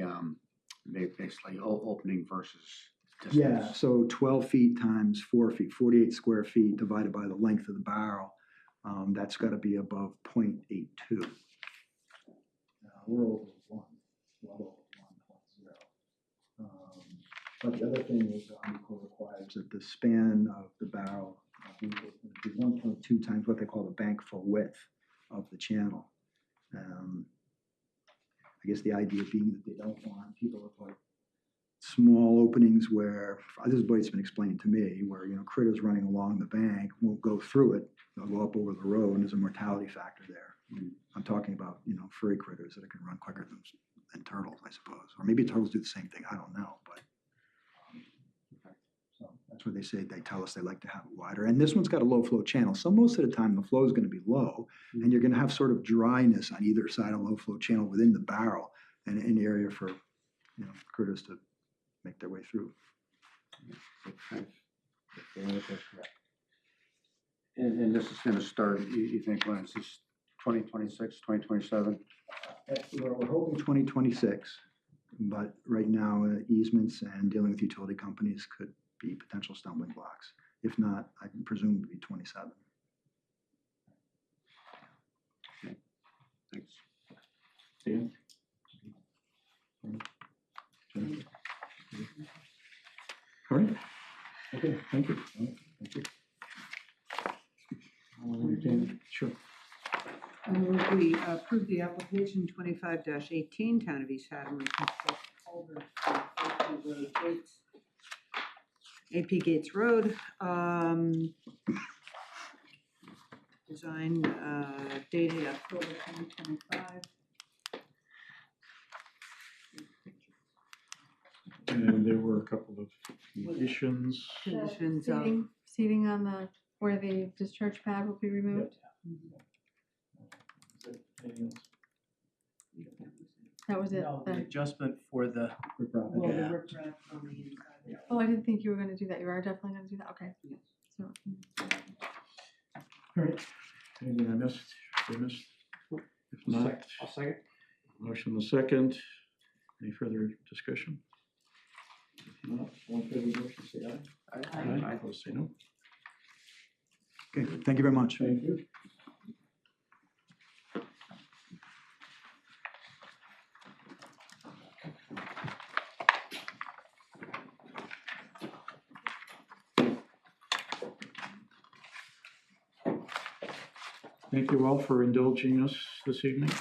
basically opening versus distance. Yeah, so 12 feet times 4 feet, 48 square feet divided by the length of the barrel. That's got to be above 0.82. We're over 1, well over 1.0. But the other thing is the Army Corps requires that the span of the barrel be 1.2 times what they call the bank full width of the channel. I guess the idea being that they don't want people to put small openings where, this is what it's been explained to me, where, critters running along the bank won't go through it. They'll go up over the road and there's a mortality factor there. I'm talking about, furry critters that can run quicker than turtles, I suppose. Or maybe turtles do the same thing, I don't know, but. So that's what they say. They tell us they like to have it wider. And this one's got a low flow channel. So most of the time the flow is going to be low and you're going to have sort of dryness on either side of low flow channel within the barrel and an area for, critters to make their way through. Okay. And this is going to start, you think, when is this 2026, 2027? We're hoping 2026, but right now easements and dealing with utility companies could be potential stumbling blocks. If not, I presume it would be 27. Okay, thanks. Dan? All right. Okay, thank you. Thank you. I'll entertain it. Sure. We Approve the application 25-18, Town of East Haddam, reconstruct culvert for AP Road Gates. AP Gates Road, design, dated October 2025. And there were a couple of conditions. Conditions of, Seating on the, where the discharge pad will be removed. Anything else? That was it. no, the then. adjustment for the, well, the riprap on the inside. Oh, I didn't think you were gonna do that. You are definitely gonna do that. Okay. So, All right, anything I missed? If not, I'll second. motion the second. Any further discussion? If not, all in favor of the motion, say aye. Aye. Opposed, say no. Okay, thank you very much. Thank you. Thank you all for indulging us this evening.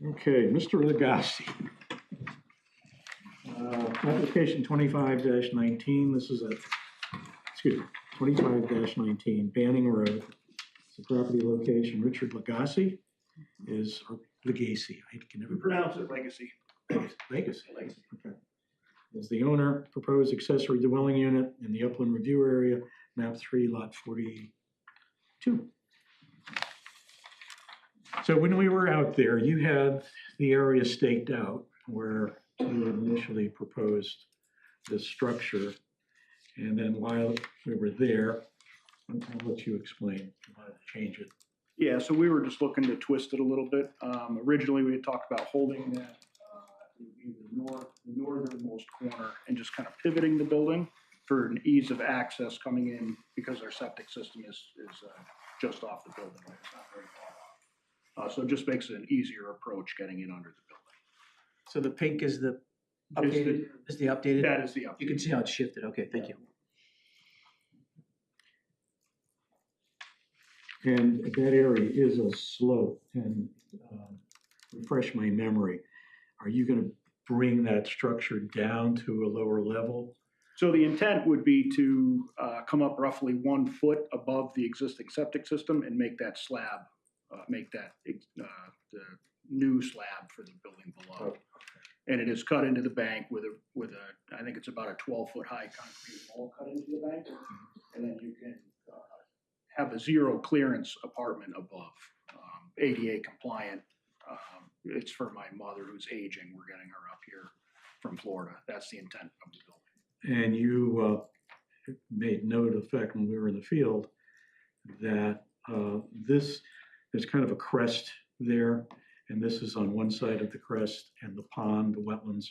Okay, Mr. Legassi. Application 25-19, this is excuse me, 25-19, Banning Road. It's a property location. Richard Legassi or Legacy, I can never pronounce it. Legacy. Legacy. Okay. Is the owner, proposed accessory dwelling unit in the upland review area, map 3, lot 42. So when we were out there, you had the area staked out where you initially proposed this structure. And then while we were there, I'll let you explain how to change it. Yeah, so we were just looking to twist it a little bit. Originally, we had talked about holding that in the northernmost corner and just kind of pivoting the building for an ease of access coming in because our septic system is just off the building. It's not very far off. So it just makes it an easier approach getting in under the building. So the pink is the updated, is the updated? That is the update. You can see how it's shifted, okay, thank you. And that area is a slope, and refresh my memory, are you gonna bring that structure down to a lower level? So the intent would be to come up roughly 1 foot above the existing septic system and make that slab, make that the new slab for the building below. Okay. And it is cut into the bank with a I think it's about a 12-foot high concrete wall cut into the bank. And then you can have a zero clearance apartment above, ADA compliant. It's for my mother who's aging. We're getting her up here from Florida. That's the intent of the building. And you made note of the fact when we were in the field that there's kind of a crest there, and this is on one side of the crest, and the pond, the wetlands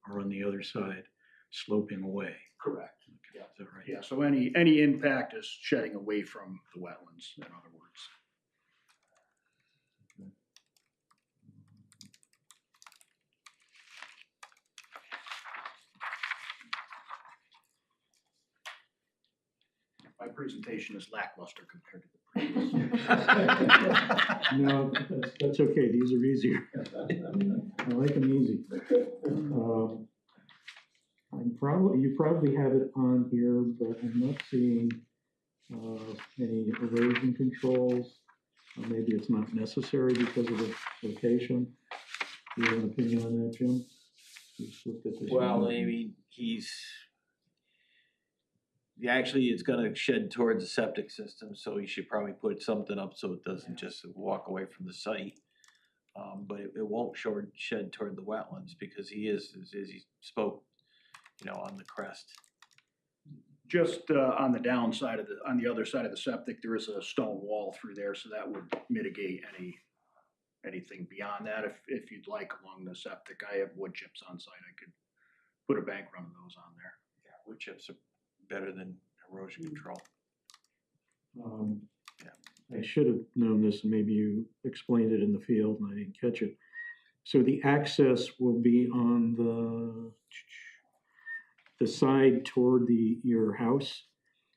are on the other side, sloping away. Correct. Okay, is that right? Yeah, so any impact is shedding away from the wetlands, in other words. My presentation is lackluster compared to the previous. No, that's okay, these are easier. I like them easy. You probably have it on here, but I'm not seeing any erosion controls. Maybe it's not necessary because of the location. Do you have an opinion on that, Jim? You just looked at this. Well, I mean, actually, it's gonna shed towards the septic system, so he should probably put something up so it doesn't just walk away from the site. But it won't shed toward the wetlands because he is, as he spoke, on the crest. Just on the downside on the other side of the septic, there is a stone wall through there, so that would mitigate anything beyond that. If you'd like along the septic, I have wood chips on site. I could put a bank run of those on there. Yeah, wood chips are better than erosion control. Yeah. I should have known this, and maybe you explained it in the field and I didn't catch it. So the access will be on the side toward your house,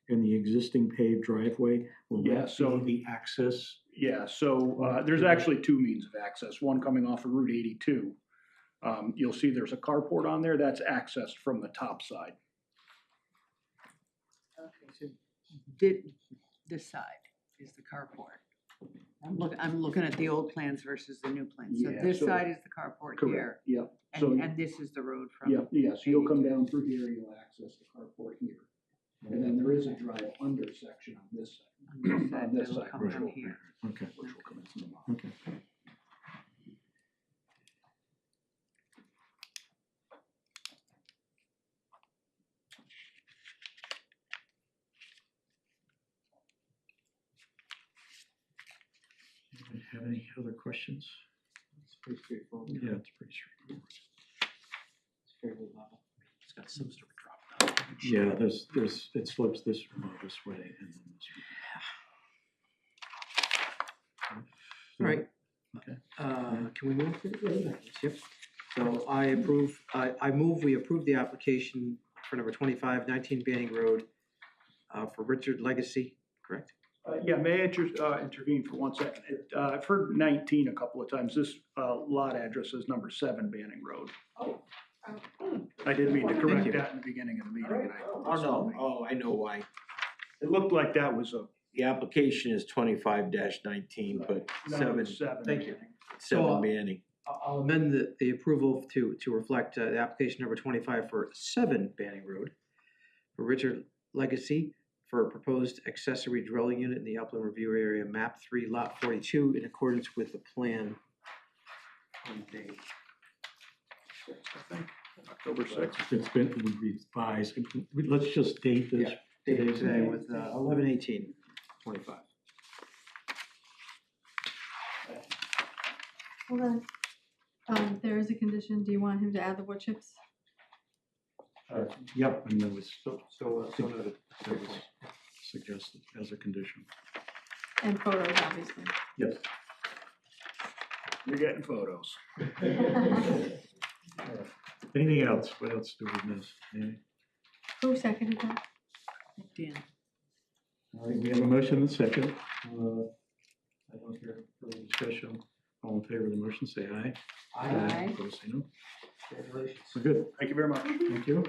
and the existing paved driveway, will Yeah, that so- be the access? Yeah, so there's actually two means of access, one coming off of Route 82. You'll see there's a carport on there, that's accessed from the top side. Okay, so this side is the carport. I'm looking at the old plans versus the new plans. So Yeah, this so- side is the carport here, Correct, yeah. So, and this is the road from. yeah, so you'll come down through here, you'll access the carport here. And then there is a drive under section on this side. on this side, on this that'll side, come which from will- here. Okay, Which will come in from the bottom. okay. Anybody have any other questions? It's pretty straightforward. Yeah, it's pretty straightforward. It's fairly level. It's got some sort of drop down. Yeah, it slopes this way and then this way. All right. Okay. Can we move to? Yep. So I move we approve the application for number 25, 19 Banning Road, for Richard Legacy, correct? Yeah, may I intervene for 1 second? I've heard 19 a couple of times. This lot address is number 7 Banning Road. I didn't mean to correct you. that in the beginning of the meeting. and I- Oh, no, oh, I know why. It looked like that was a. The application is 25-19, but number 7 Thank you. Banning. I'll amend the approval to reflect the application number 25 for 7 Banning Road for Richard Legacy for a proposed accessory dwelling unit in the upland review area, map 3, lot 42, in accordance with the plan on date. October 6th. It's been revised. Let's just date this. Dated today with 11/18/25. Hold on. There is a condition. Do you want him to add the wood chips? Yep, and that was So noted. that was suggested as a condition. And photos, obviously. Yes. You're getting photos. Anything else? What else do we miss? Amy? Who seconded that? Dan. All right, we have a motion and a second. I don't hear further discussion. All in favor of the motion, say aye. Aye. Opposed, say no. Congratulations. We're good. Thank you very much. Thank you.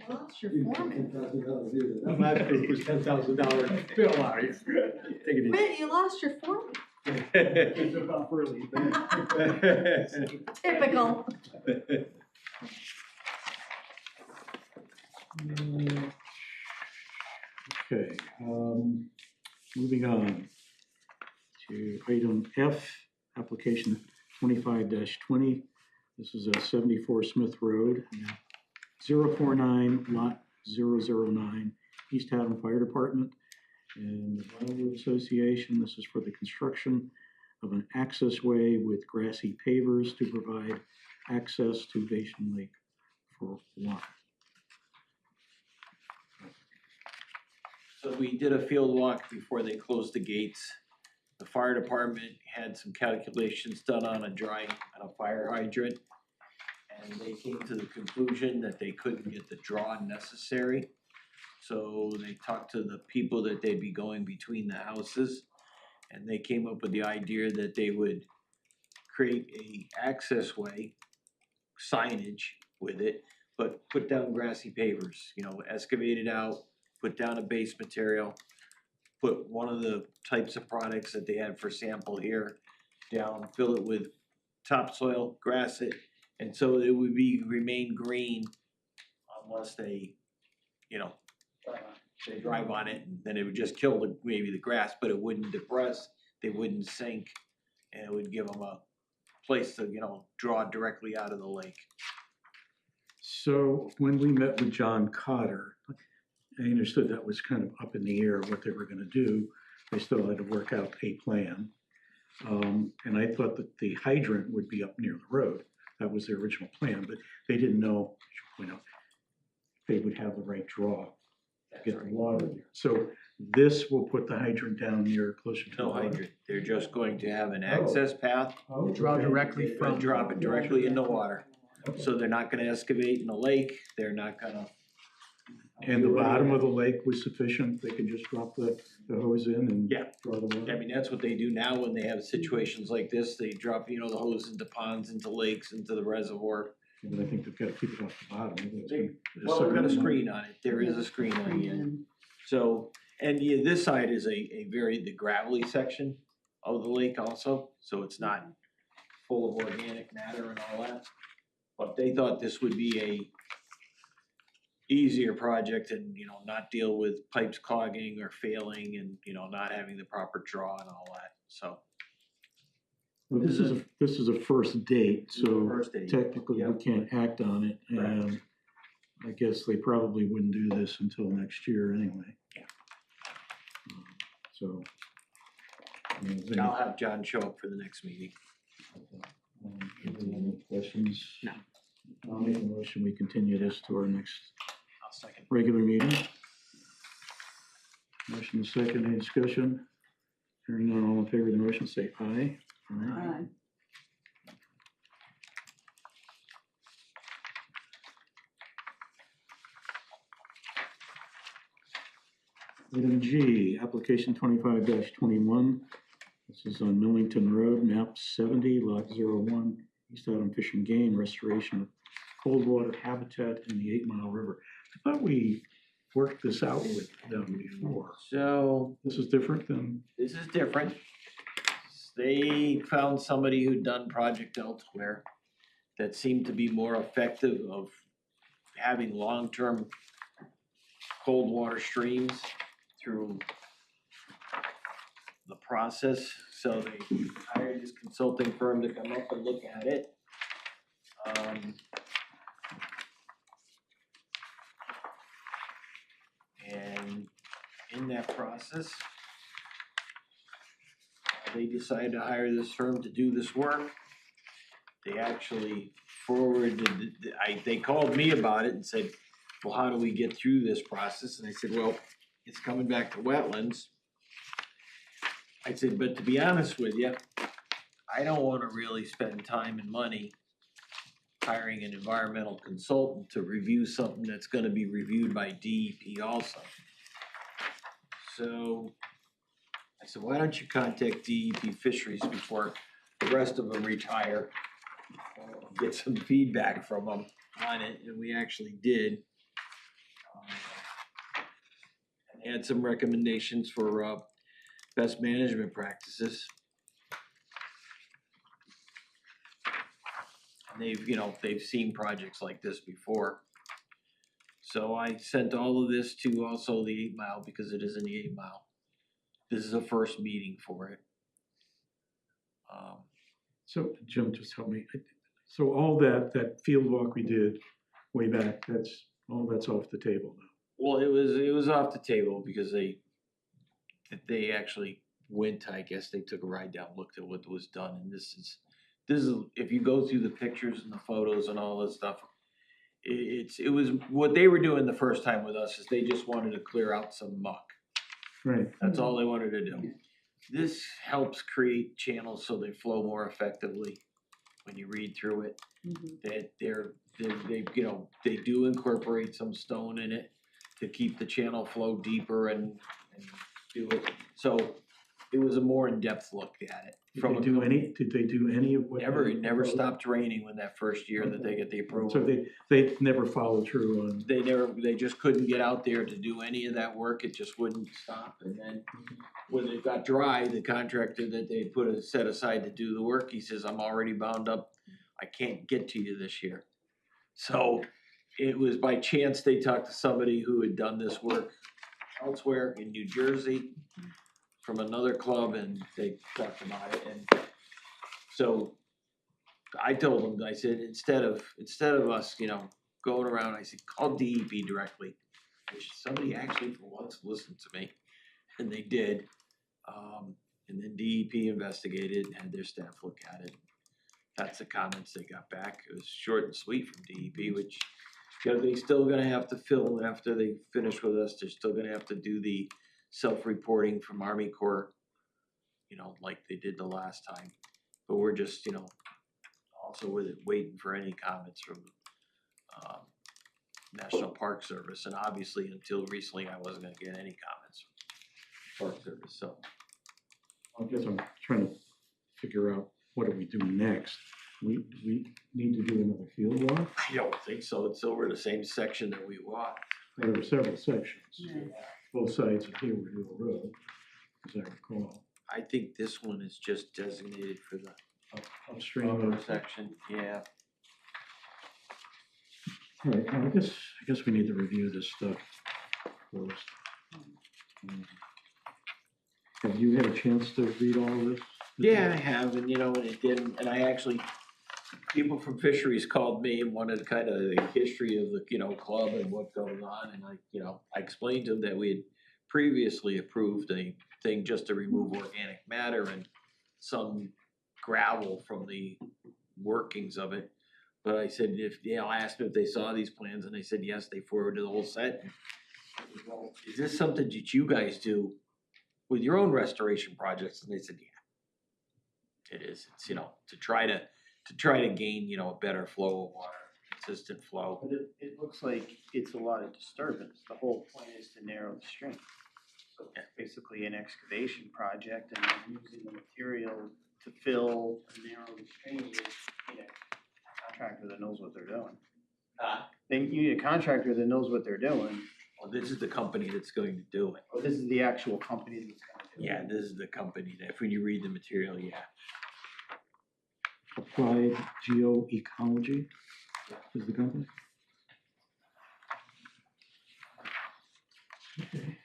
Well, that's your foreman. That last group was $10,000. Bill out of here. Take it easy. Wait, you lost your foreman? It's about early. Typical. Okay, moving on to item F, application 25-20. This is a 74 Smith Road, 049 lot 009, East Haddam Fire Department and the Wildwood Association. This is for the construction of an access way with grassy pavers to provide access to Basin Lake for water. So we did a field walk before they closed the gates. The fire department had some calculations done on a fire hydrant. And they came to the conclusion that they couldn't get the draw necessary. So they talked to the people that they'd be going between the houses. And they came up with the idea that they would create a access way, signage with it, but put down grassy pavers, excavate it out, put down a base material, put one of the types of products that they had for sample here down, fill it with topsoil, grass it, and so it would remain green unless they, they drive on it, and then it would just kill maybe the grass, but it wouldn't depress, they wouldn't sink, and it would give them a place to, draw directly out of the lake. So when we met with John Cotter, I understood that was kind of up in the air what they were gonna do. They still had to work out a plan. And I thought that the hydrant would be up near the road. That was their original plan, but they didn't know, as you point out, they would have the right draw get the water there. So this will put the hydrant down here closer to the No water. hydrant, they're just going to have an access path. Oh, Draw okay. directly They're gonna from. drop it directly in the water. Okay. So they're not gonna excavate in the lake, they're not gonna. And the bottom of the lake was sufficient, they could just drop the hose in and Yeah. draw the water? I mean, that's what they do now when they have situations like this, they drop, the hose into ponds, into lakes, into the reservoir. But I think they've got to keep it off the bottom. otherwise They- it's Well, we've got a sucking it up. screen on it, there is a screen on the end. So, and yeah, this side is a the gravelly section of the lake also, so it's not full of organic matter and all that. But they thought this would be a easier project and, not deal with pipes clogging or failing and, not having the proper draw and all that, so. Well, this is a first date, so First date, technically we yep. can't act on it, and I guess they probably wouldn't do this until next year anyway. Yeah. So. I'll have John show up for the next meeting. Any questions? No. I'll make a motion, we continue this to our next I'll second. regular meeting. Motion is second, any discussion? Hearing none, all in favor of the motion, say aye. Aye. Item G, application 25-21. This is on Millington Road, map 70, lot 01, East Adam Fish and Game, restoration of cold water habitat in the 8 Mile River. I thought we worked this out with them before. So, This is different than, this is different. They found somebody who'd done project elsewhere that seemed to be more effective of having long-term cold water streams through the process. So they hired this consulting firm to come up and look at it. And in that process, they decided to hire this firm to do this work. They actually forwarded, they called me about it and said, well, how do we get through this process? And I said, well, it's coming back to wetlands. I said, but to be honest with you, I don't wanna really spend time and money hiring an environmental consultant to review something that's gonna be reviewed by DEP also. So I said, why don't you contact DEP Fisheries before the rest of them retire? Get some feedback from them on it, and we actually did. And had some recommendations for best management practices. And they've seen projects like this before. So I sent all of this to also the 8 Mile because it is in the 8 Mile. This is a first meeting for it. so Jim, just help me. So all that field walk we did way back, that's off the table now. Well, it was off the table because they actually went, I guess they took a ride down, looked at what was done, and this is, if you go through the pictures and the photos and all this stuff, it was, what they were doing the first time with us is they just wanted to clear out some muck. Right. That's all they wanted to do. This helps create channels so they flow more effectively when you read through it. That they do incorporate some stone in it to keep the channel flow deeper and do it. So it was a more in-depth look at it. Did they do any of what? It never stopped raining when that first year that they get the approval. So they never followed through on. They just couldn't get out there to do any of that work, it just wouldn't stop, and then when it got dry, the contractor that they set aside to do the work, he says, I'm already bound up, I can't get to you this year. So it was by chance they talked to somebody who had done this work elsewhere in New Jersey from another club, and they talked about it, and so I told them, I said, instead of us, going around, I said, call DEP directly, which somebody actually for once listened to me, and they did. And then DEP investigated and had their staff look at it. That's the comments they got back. It was short and sweet from DEP, which Yeah, they still gonna have to fill, after they finish with us, they're still gonna have to do the self-reporting from Army Corps, you know, like they did the last time. But we're just, you know, also with it, waiting for any comments from, National Park Service, and obviously until recently, I wasn't gonna get any comments from Park Service, so. I guess I'm trying to figure out what do we do next? We need to do another field walk? I don't think so, it's over the same section that we walked. There were several sections, Yeah. both sides of Hayward Road, as I recall. I think this one is just designated for the Upstream upper of, section, yeah. all right, well, I guess we need to review this stuff first. Have you had a chance to read all of this? Yeah, I have, and you know, and it didn't, and I actually, people from fisheries called me and wanted kind of the history of the, you know, club and what goes on, and I, you know, I explained to them that we had previously approved a thing just to remove organic matter and some gravel from the workings of it. But I said, if, you know, I asked them if they saw these plans, and they said, yes, they forwarded the whole set. Well, is this something that you guys do with your own restoration projects? And they said, yeah, it is. It's, you know, to try to gain, you know, a better flow of water, consistent flow. But it looks like it's a lot of disturbance. The whole point is to narrow the stream. So it's basically an excavation project, and then using the material to fill and narrow the stream, you need a contractor that knows what they're doing. Then you need a contractor that knows what they're doing. Well, this is the company that's going to do it. Oh, this is the actual company that's gonna do it. Yeah, this is the company that, when you read the material, yeah. Applied Geoecology is the company? Okay.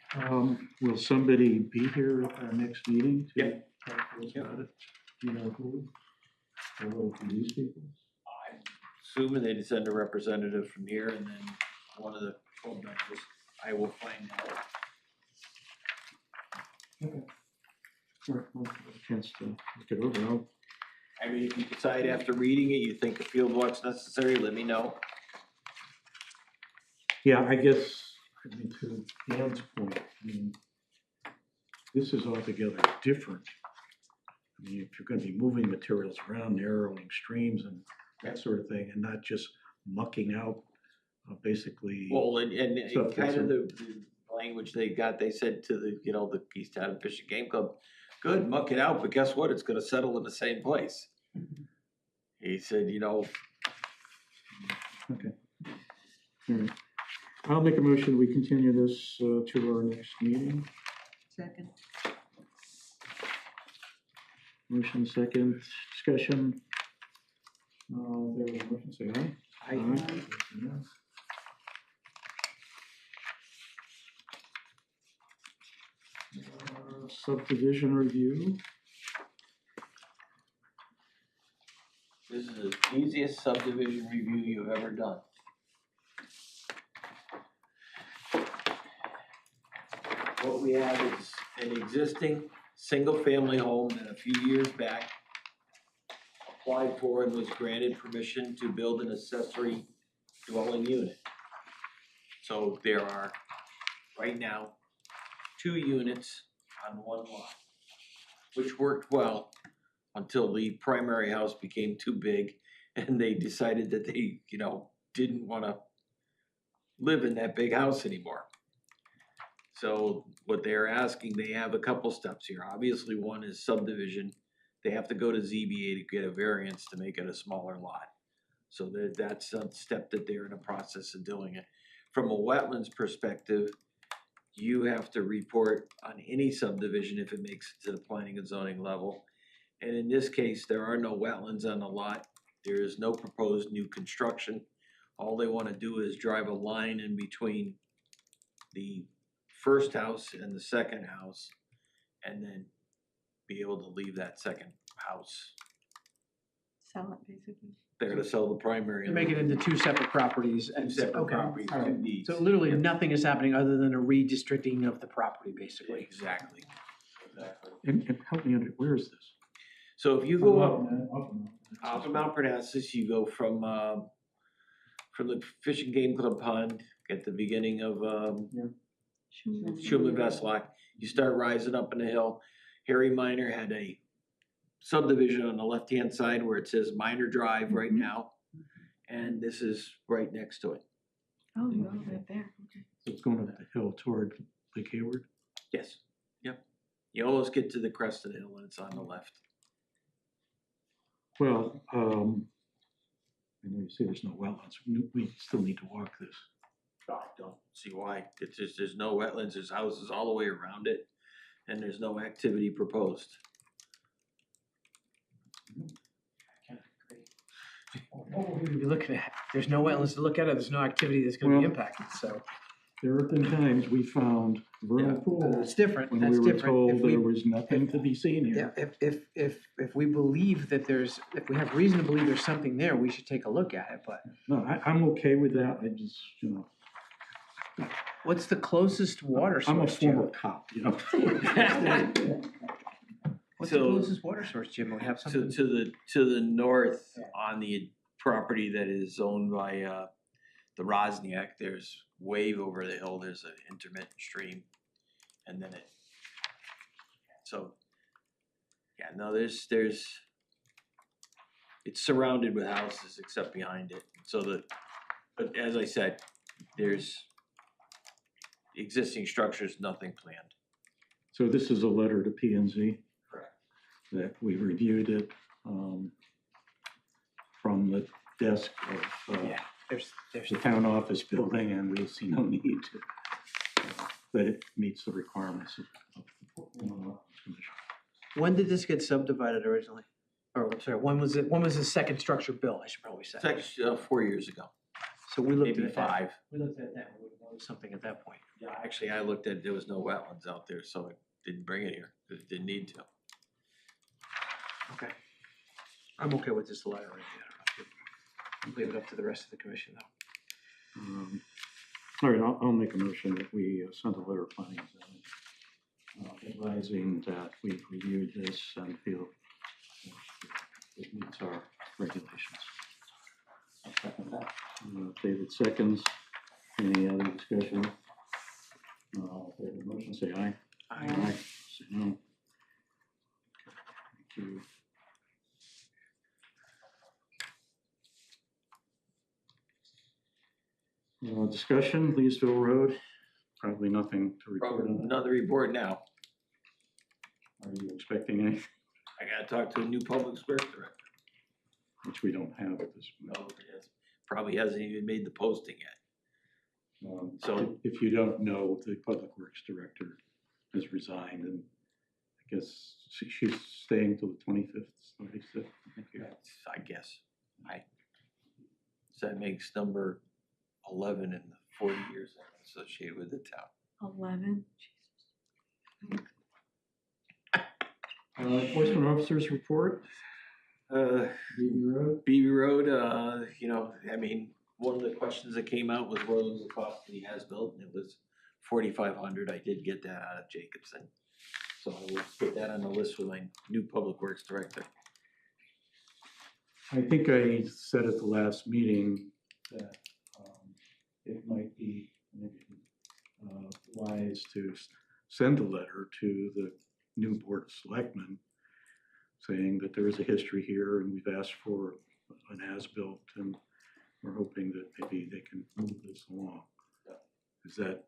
Will somebody be here at our next meeting to Yeah. talk to us about it? Do you know who? Or will it be these people? I'm assuming they'd send a representative from here, and then one of the club members, I will find out. Okay. All right, well, have a chance to look it over. I mean, if you decide after reading it, you think a field walk's necessary, let me know. Yeah, I guess, I mean, to Dan's point, I mean, this is altogether different. I mean, if you're gonna be moving materials around, narrowing streams and that sort of thing, and not just mucking out, basically. Well, and So kind that's of the language they got, they said to the, you know, the East Haddam Fish and Game Club, good, muck it out, but guess what, it's gonna settle in the same place. He said, you know, Okay. All right. I'll make a motion, we continue this to our next meeting. Second. Motion second, discussion. There was a motion, say aye. Aye. Subdivision review. this is the easiest subdivision review you've ever done. What we have is an existing single-family home that a few years back applied for and was granted permission to build an accessory dwelling unit. So there are, right now, 2 units on one lot, which worked well until the primary house became too big and they decided that they, you know, didn't wanna live in that big house anymore. So what they're asking, they have a couple steps here. Obviously, one is subdivision. They have to go to ZBA to get a variance to make it a smaller lot. So that's a step that they're in the process of doing it. From a wetlands perspective, you have to report on any subdivision if it makes it to the planning and zoning level. And in this case, there are no wetlands on the lot. There is no proposed new construction. All they wanna do is drive a line in between the first house and the second house, and then be able to leave that second house. Sell it, basically. They're gonna sell the primary. To make it into 2 separate properties and. Two separate Okay, properties, all right. 2 deeds. So literally nothing is happening other than a redistricting of the property, basically. Exactly. Exactly. And help me under, where is this? So if you go up Up. off of Mount Parnassus, you go from from the Fishing Game Club pond at the beginning of, Schuman Veslack. You start rising up in the hill. Harry Minor had a subdivision on the left-hand side where it says Minor Drive right now. And this is right next to it. Oh, you go right there, okay. So it's going up the hill toward Lake Hayward. Yes, yep. You almost get to the crest of the hill and it's on the left. Well, I know you say there's no wetlands, we still need to walk this. I don't see why. It's just, there's no wetlands, there's houses all the way around it, and there's no activity proposed. What would we be looking at? There's no wetlands to look at, or there's no activity that's gonna be Well- impacted, so. There have been times we found vernal pools It's different, when that's we were different. told If we- there was nothing to be seen Yeah, here. if we believe that if we have reason to believe there's something there, we should take a look at it, but No, I'm okay with that, I just, what's the closest water I'm a source, Jim? former cop, What's the So- closest water source, Jim? We have something? To the north on the property that is owned by, the Rosniak, there's way over the hill, there's an intermittent stream. And then so, yeah, no, it's surrounded with houses except behind it. So but as I said, there's existing structures, nothing planned. So this is a letter to P and Z. Correct. That we reviewed it, from the desk of, Yeah, there's, the town office building, and we see no need to, that it meets the requirements of the commission. when did this get subdivided originally? Or, I'm sorry, when was the second structure built, I should probably say? It's actually 4 years ago, So we looked maybe at that, 5. we looked at that, we would notice something at that point. Yeah, actually, I looked at, there was no wetlands out there, so I didn't bring it here, 'cause it didn't need to. Okay. I'm okay with this letter right here. I'll leave it up to the rest of the commission though. All right, I'll make a motion that we send a letter of planning advising that we've reviewed this and feel it meets our regulations. David seconds. Any other discussion? All in favor of the motion, say aye. Aye. Say no. Thank you. Discussion, Leesville Road, probably nothing to report Probably on that. another report now. Are you expecting anything, I gotta talk to a new public works director. which we don't have at this No, point? it has- probably hasn't even made the posting yet. So- If you don't know, the Public Works Director has resigned, and I guess she's staying till the 25th, 26th, I think. I guess. So that makes number 11 in the 40 years I'm associated with the town. 11, Jesus. Enforcement Officers Report, BB Road. BB Road, you know, I mean, one of the questions that came out was what was the cost of the as-built, and it was $4,500. I did get that out of Jacobson. So I will put that on the list with my new public works director. I think I said at the last meeting that it might be maybe wise to send a letter to the new Board of Selectmen saying that there is a history here and we've asked for an as-built and we're hoping that maybe they can move this along. Is that,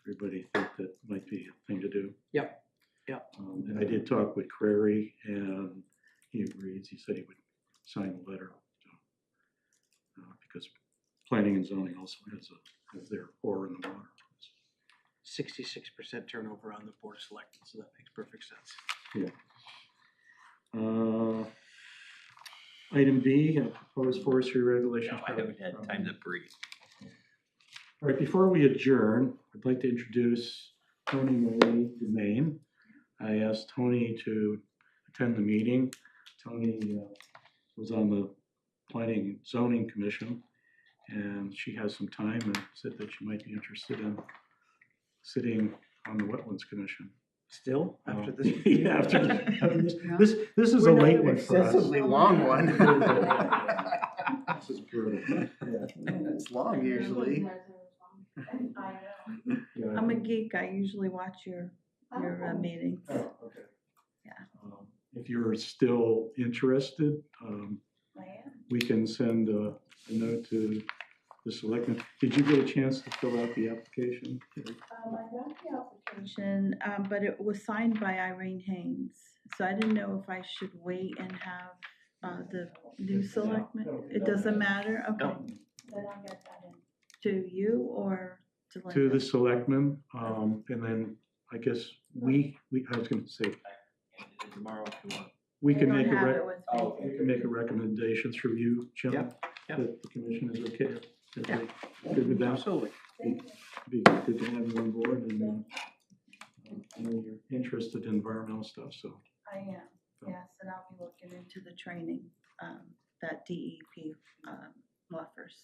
everybody think that might be a thing to do? Yep, yep. And I did talk with Crary and he agrees, he said he would sign the letter. Because planning and zoning also has their oar in the water. 66% turnover on the Board of Selectmen, so that makes perfect sense. Yeah. Item B, proposed forestry regulations. No, I haven't had time to breathe. All right, before we adjourn, I'd like to introduce Tony Marie Dumaine. I asked Tony to attend the meeting. Tony was on the Planning and Zoning Commission, and she has some time and said that she might be interested in sitting on the Wetlands Commission. Still, after this? Yeah, after this is a late one for us. Excessively long one. This is brutal. It's long usually. Yeah, I'm a geek, I usually watch your meetings. Oh, okay. Yeah. If you're still interested, I am. we can send a note to the selectmen. Did you get a chance to fill out the application? I got the application, but it was signed by Irene Haynes, so I didn't know if I should wait and have the new selectmen. It doesn't matter, okay. Then I'll get that in. To you or to Linda? To the selectmen, and then I guess I was gonna say, Tomorrow if you want. we I can don't make a have it with me. we can make a recommendation through you, Jim. Yep, yep. That the commission is okay. Yeah. Good with that? Absolutely. Be good to have you on board, and I know you're interested in environmental stuff, so. I am, yes, and I'll be looking into the training that DEP offers.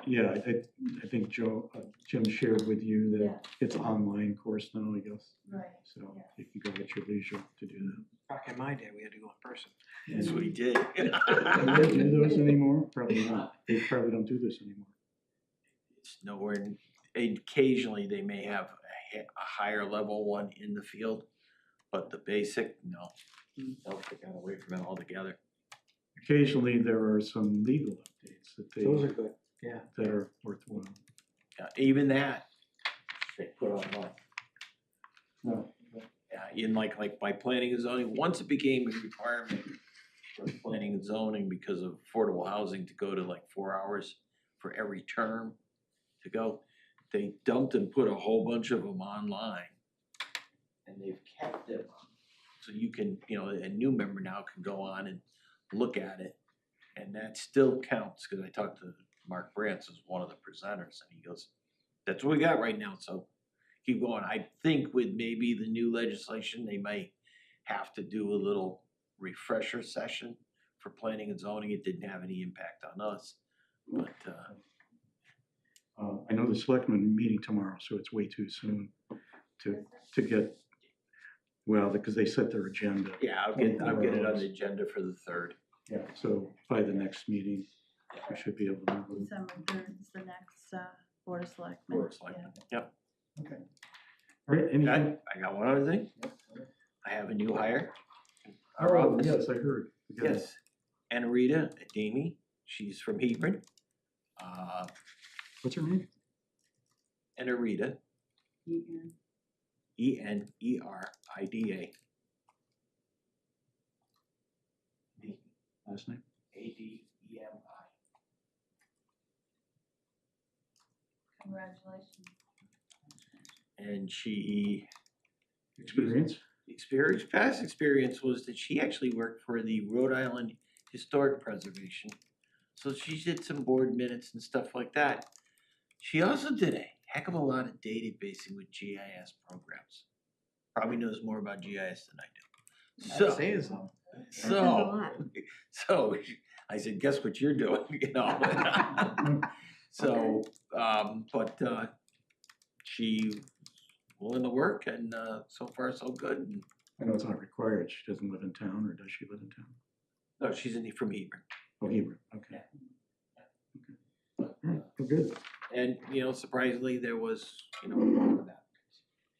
Yeah, I think Jim shared with you Yeah. that it's an online course now, I guess, Right. so you can go at your leisure to do that. Back in my day, we had to go in person. That's what he did. Do they do those anymore? Probably not. They probably don't do this anymore. It's nowhere, occasionally they may have a higher level one in the field, but the basic, no. They'll take that away from it altogether. Occasionally, there are some legal updates that Those are good, yeah. that are worthwhile. Yeah, even that, they put online. No. Yeah, in like by planning and zoning, once it became a requirement for planning and zoning because of affordable housing to go to like 4 hours for every term to go, they dumped and put a whole bunch of them online. And they've kept it, so you can, a new member now can go on and look at it. And that still counts, cause I talked to Mark Brantz, who's one of the presenters, and he goes, that's what we got right now, so keep going. I think with maybe the new legislation, they might have to do a little refresher session for planning and zoning. It didn't have any impact on us, but, I know the selectmen meeting tomorrow, so it's way too soon to get, well, because they set their agenda. yeah, I'll get it on the agenda for the 3rd. Yeah, so by the next meeting, we should be able to move it. December 3rd is the next Board of Selectmen. Board of Selectmen, yep. Okay. All right, anything? I got one other thing. I have a new hire. in Our Oh, office. yes, I heard. We got it. Yes, Anarita Ademi, she's from Hebron. What's her name? Anarita, E-N. Enerida. Last name? Ademi. Congratulations. And she, past experience was that she actually worked for the Rhode Island Historic Preservation. So she did some board minutes and stuff like that. She also did a heck of a lot of databasing with GIS programs. Probably knows more about GIS than I do. So, Saying so. so I said, guess what you're doing, So, but she willing to work, and so far so good. I know it's not required. She doesn't live in town, or does she live in town? No, she's from Hebron. Oh, Hebron, okay. But, All right, well, good. and surprisingly, there was a lot of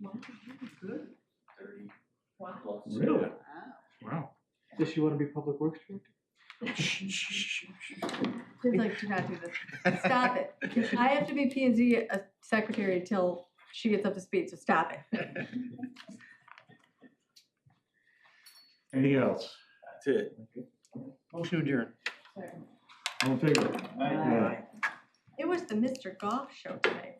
applicants. Good. 30 Wow. plus. Really? Wow. Does she want to be public works director? She's like, do not do this. Stop it. I have to be P and Z secretary until she gets up to speed, so stop it. Anything else? That's it. Motion adjourned. All in favor? It was the Mr. Goff show today.